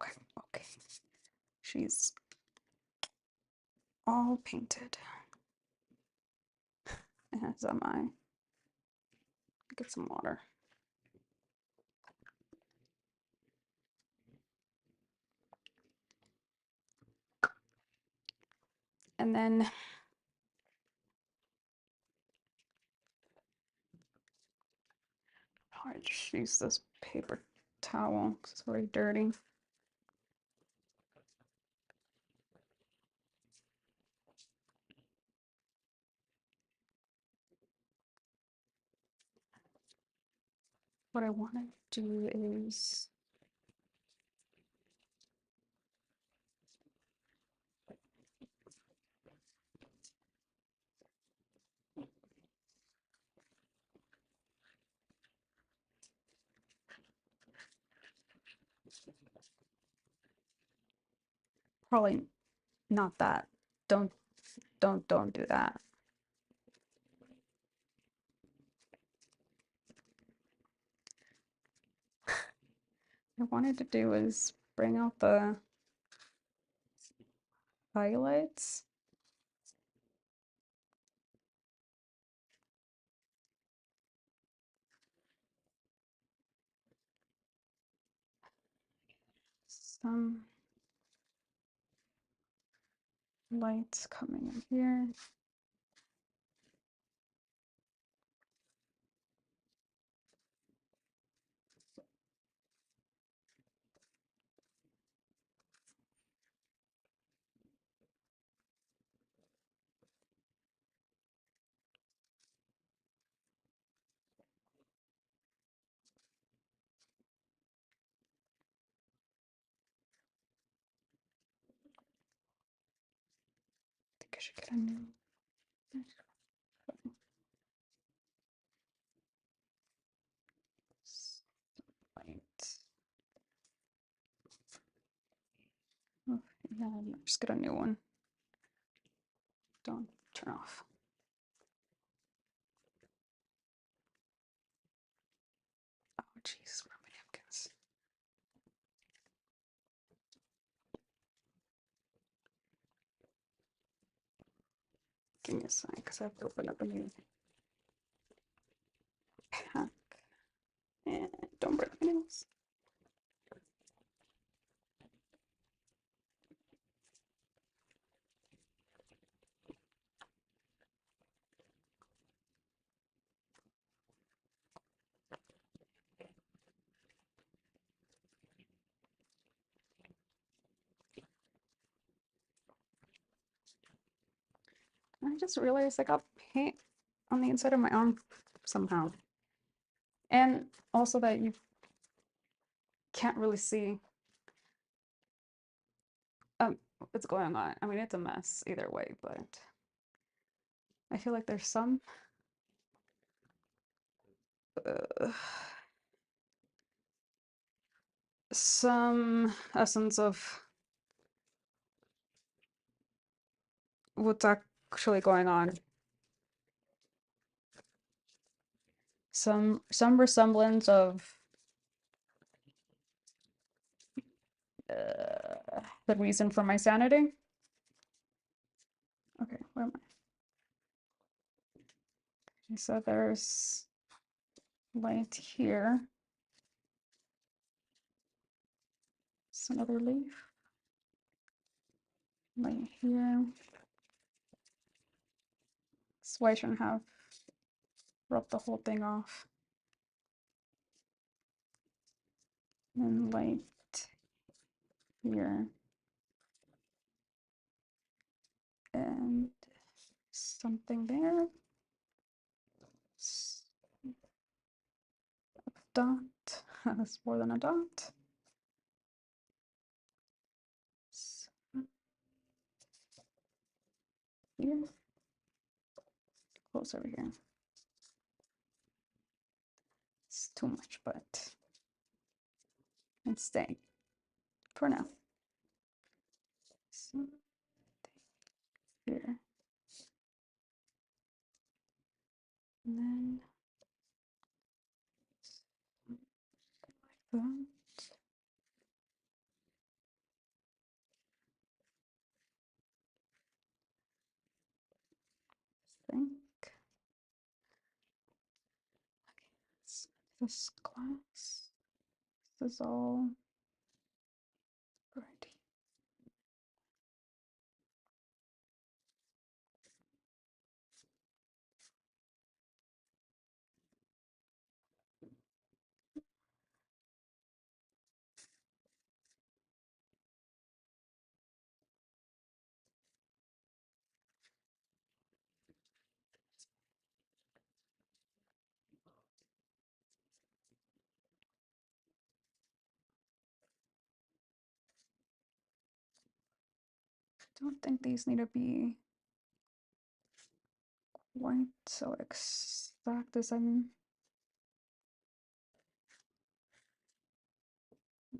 Okay, okay. She's all painted. As am I. Get some water. And then I just use this paper towel because it's already dirty. What I want to do is probably not that. Don't don't do that. What I wanted to do is bring out the highlights. Some lights coming in here. I think I should get a new light. Oh, yeah, just get a new one. Don't turn off. Oh, jeez, where are my napkins? Give me a sign because I have to open up a new pack. And don't break my nails. just realized I got paint on the inside of my arm somehow. And also that you can't really see what's going on. I mean, it's a mess either way, but I feel like there's uh, some essence of what's actually going on. Some resemblance of the reason for my sanity. Okay, where am I? Okay, so there's light here. It's another leaf. Light here. That's why I shouldn't have rubbed the whole thing off. And light here. And something there. A dot. That's more than a dot. Here. Close over here. It's too much, but it's staying for now. So here. And then like that. I think. Okay, this glass. This is all right. I don't think these need to be quite so exact as I'm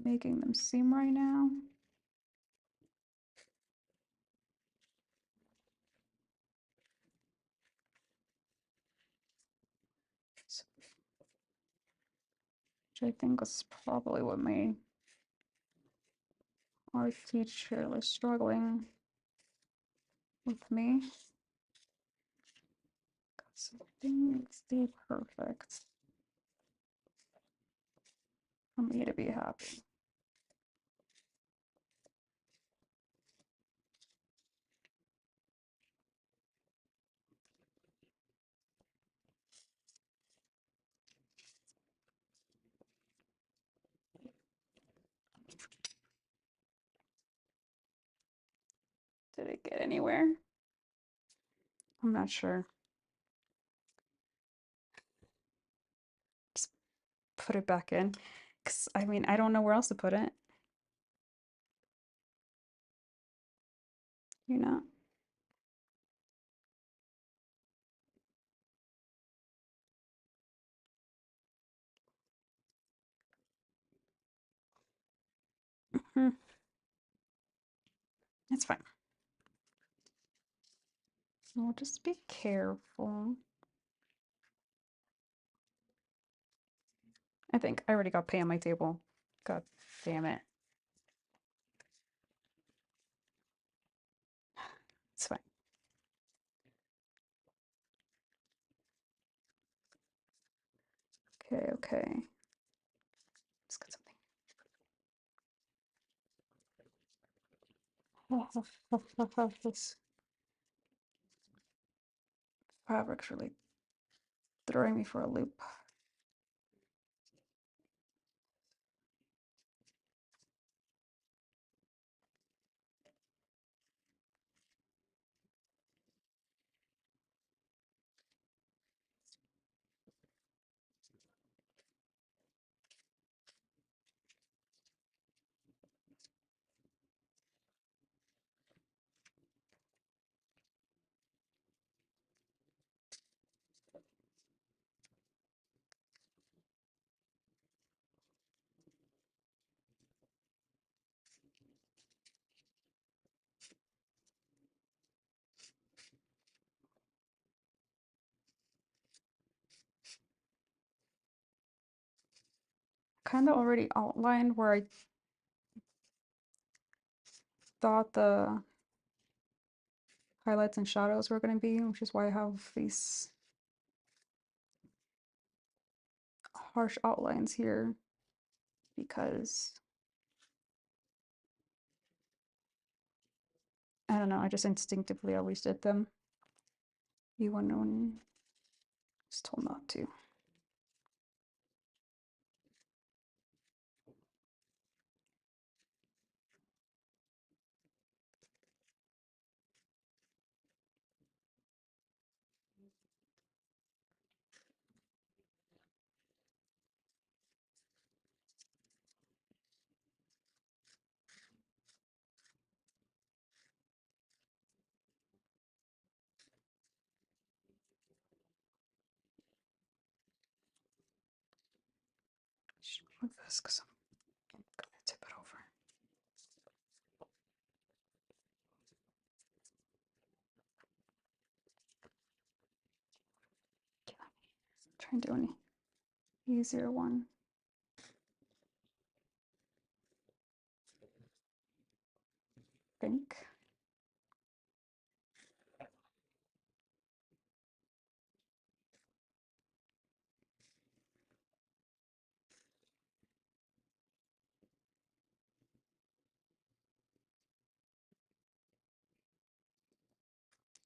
making them seem right now. Which I think was probably what my art teacher was struggling with me. Because I think it's the perfect for me to be happy. Did it get anywhere? I'm not sure. Just put it back in. Because, I mean, I don't know where else to put it. You know? Hmm. It's fine. We'll just be careful. I think I already got pay on my table. God damn it. It's fine. Okay, okay. Let's get something. This fabric's really throwing me for a loop. kind of already outlined where I thought the highlights and shadows were going to be, which is why I have these harsh outlines here, because I don't know, I just instinctively always did them, even when I was told not to. Should move this because I'm gonna tip it over. Okay, let me try and do an easier one. Think.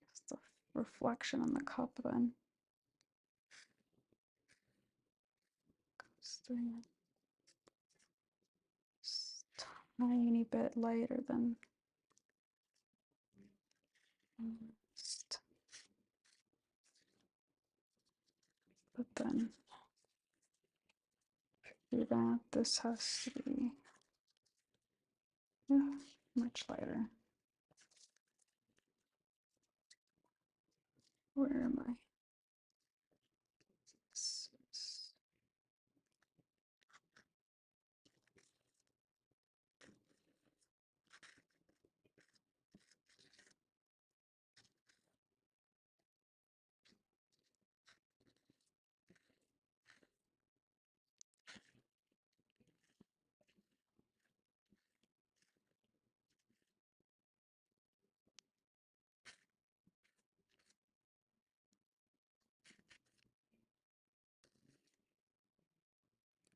Just the reflection on the cup then. Just tiny bit lighter than just, but then do that. This has to be much lighter. Where am I?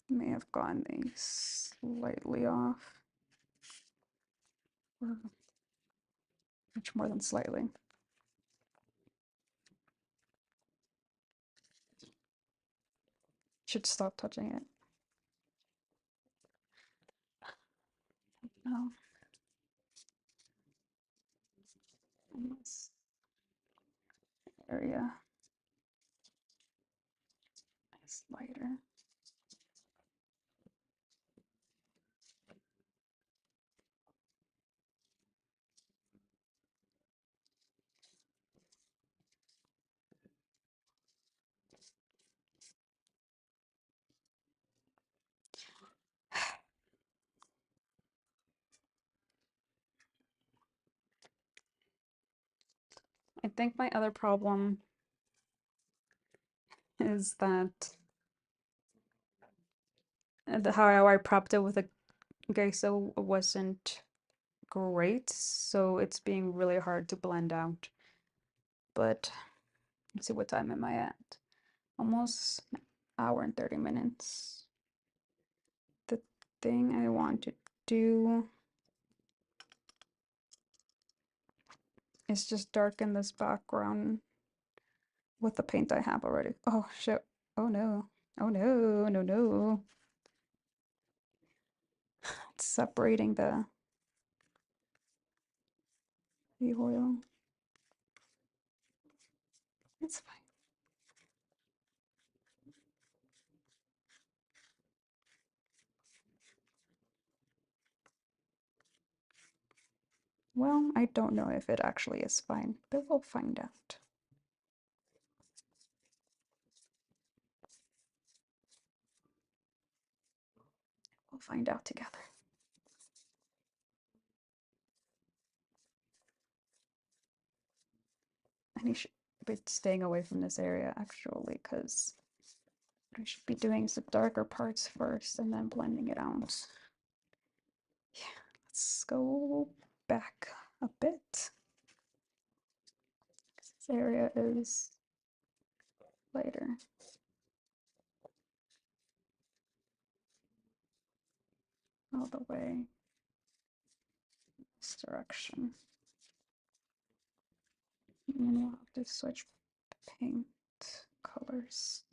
May have gone these slightly off, or much more than slightly. Should stop touching it. No. In this area is lighter. I think my other problem is that how I prepped it with a gesso wasn't great, so it's being really hard to blend out. But let's see, what time am I at? Almost an hour and 30 minutes. The thing I want to do is just darken this background with the paint I have already. Oh shit. Oh no. Oh no, no, no. It's separating the oil. It's fine. Well, I don't know if it actually is fine, but we'll find out. We'll find out together. And he should be staying away from this area actually, because I should be doing the darker parts first and then blending it out. Yeah, let's go back a bit. This area is lighter. All the way this direction. And then we'll have to switch paint colors.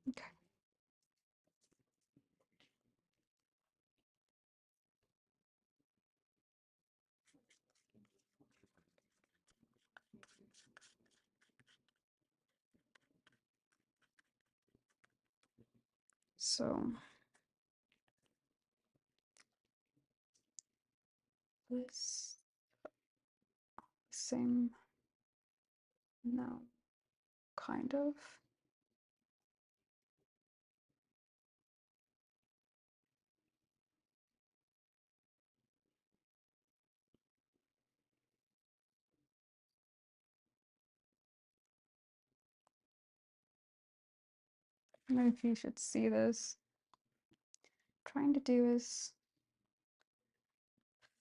Okay. So this same, no, kind of. I don't know if you should see this. What I'm trying to do is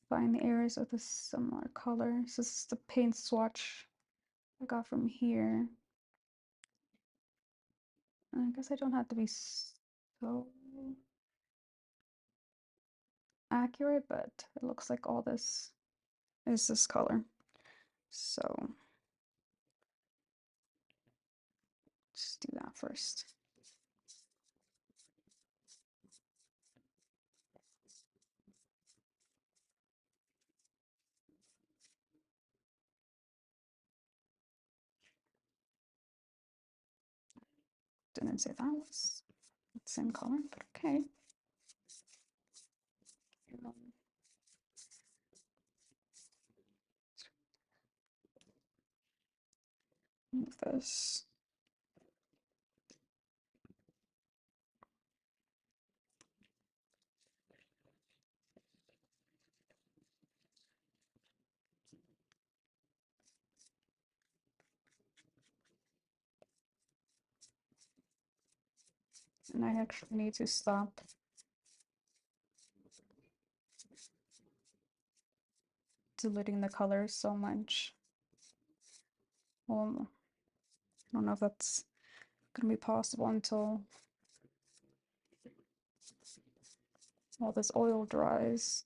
find the areas with a similar color. So this is the paint swatch I got from here. And I guess I don't have to be so accurate, but it looks like all this is this color. So just do that first. Didn't say that was the same color, but okay. Move this. And I actually need to stop diluting the colors so much. Well, I don't know if that's gonna be possible until all this oil dries.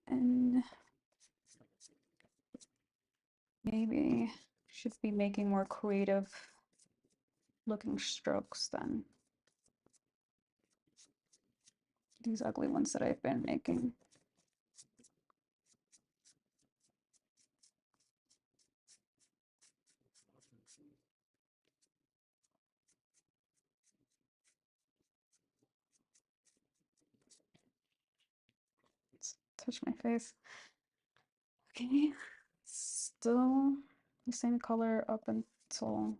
And maybe should be making more creative looking strokes than these ugly ones that I've been making. Let's touch my face. Okay, still the same color up until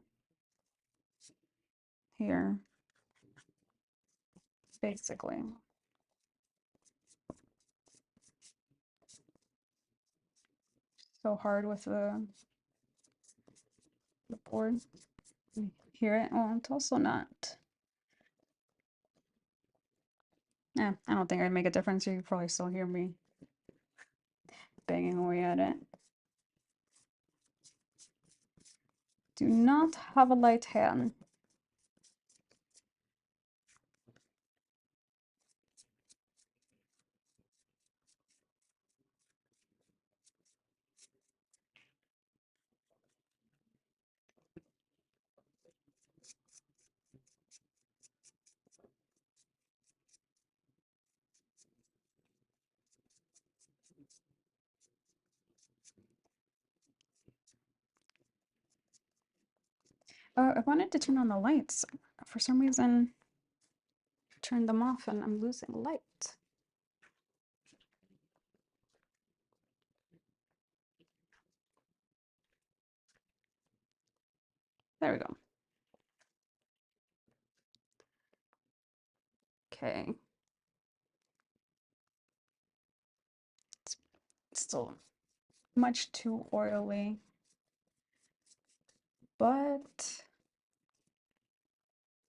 here, basically. So hard with the board. You hear it? Well, it's also not. Yeah, I don't think I'd make a difference. You could probably still hear me banging away at it. Do not have a light hand. I wanted to turn on the lights. For some reason, I turned them off and I'm losing light. There we go. Okay. It's still much too oily, but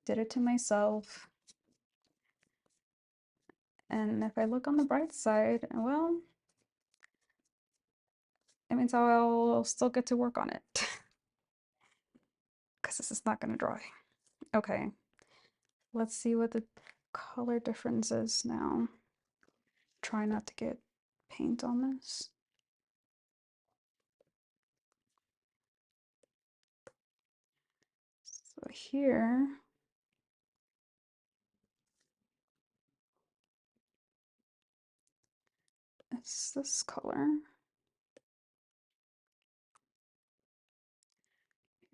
did it to myself. And if I look on the bright side, well, it means I'll still get to work on it because this is not going to dry. Okay, let's see what the color difference is now. Try not to get paint on this. So here, it's this color.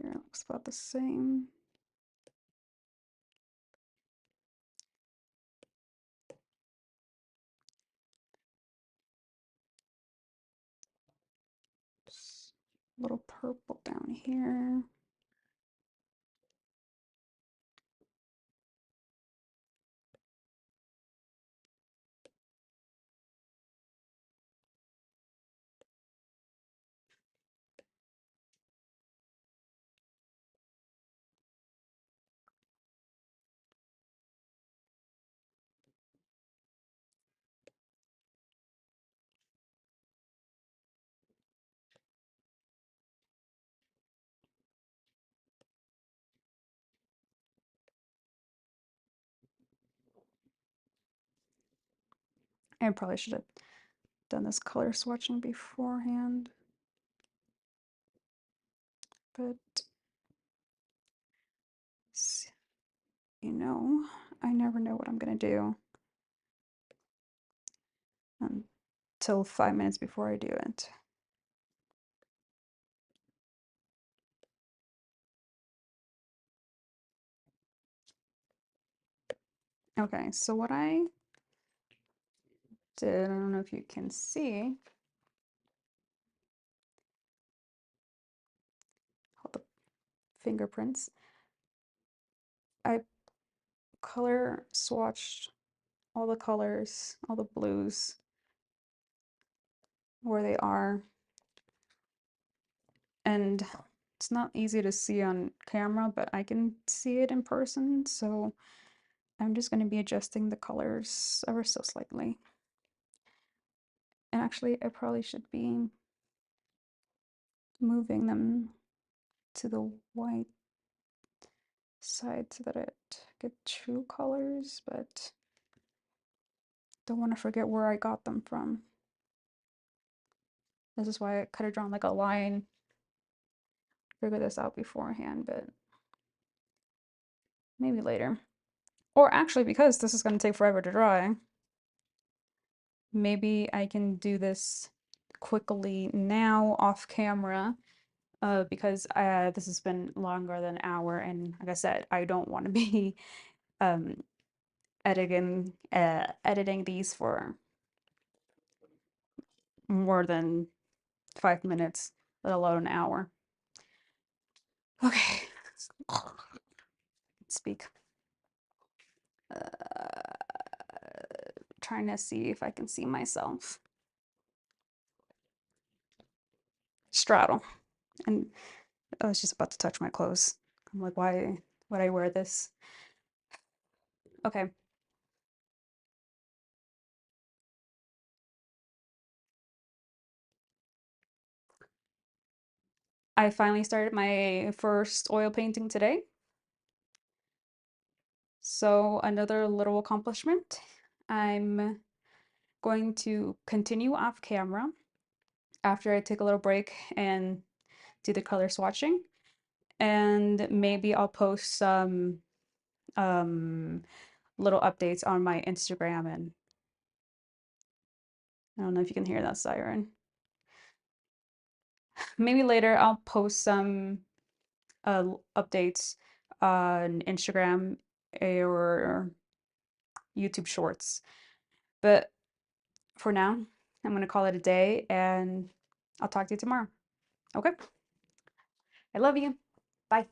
Here it looks about the same. Just a little purple down here. I probably should have done this color swatching beforehand, but you know, I never know what I'm gonna do until 5 minutes before I do it. Okay, so what I did, I don't know if you can see all the fingerprints. I color swatched all the colors, all the blues, where they are. And it's not easy to see on camera, but I can see it in person, so I'm just going to be adjusting the colors ever so slightly. And actually, I probably should be moving them to the white side so that it get true colors, but don't want to forget where I got them from. This is why I could have drawn like a line, figure this out beforehand, but maybe later. Or actually, because this is going to take forever to dry, maybe I can do this quickly now off camera, because this has been longer than an hour, and like I said, I don't want to be um, editing these for more than 5 minutes, let alone an hour. Okay, speak. Trying to see if I can see myself. Straddle. And I was just about to touch my clothes. I'm like, why would I wear this? Okay. I finally started my first oil painting today. So another little accomplishment. I'm going to continue off camera after I take a little break and do the color swatching. And maybe I'll post some little updates on my Instagram, and I don't know if you can hear that siren. Maybe later I'll post some updates on Instagram or YouTube Shorts. But for now, I'm going to call it a day, and I'll talk to you tomorrow. Okay? I love you. Bye.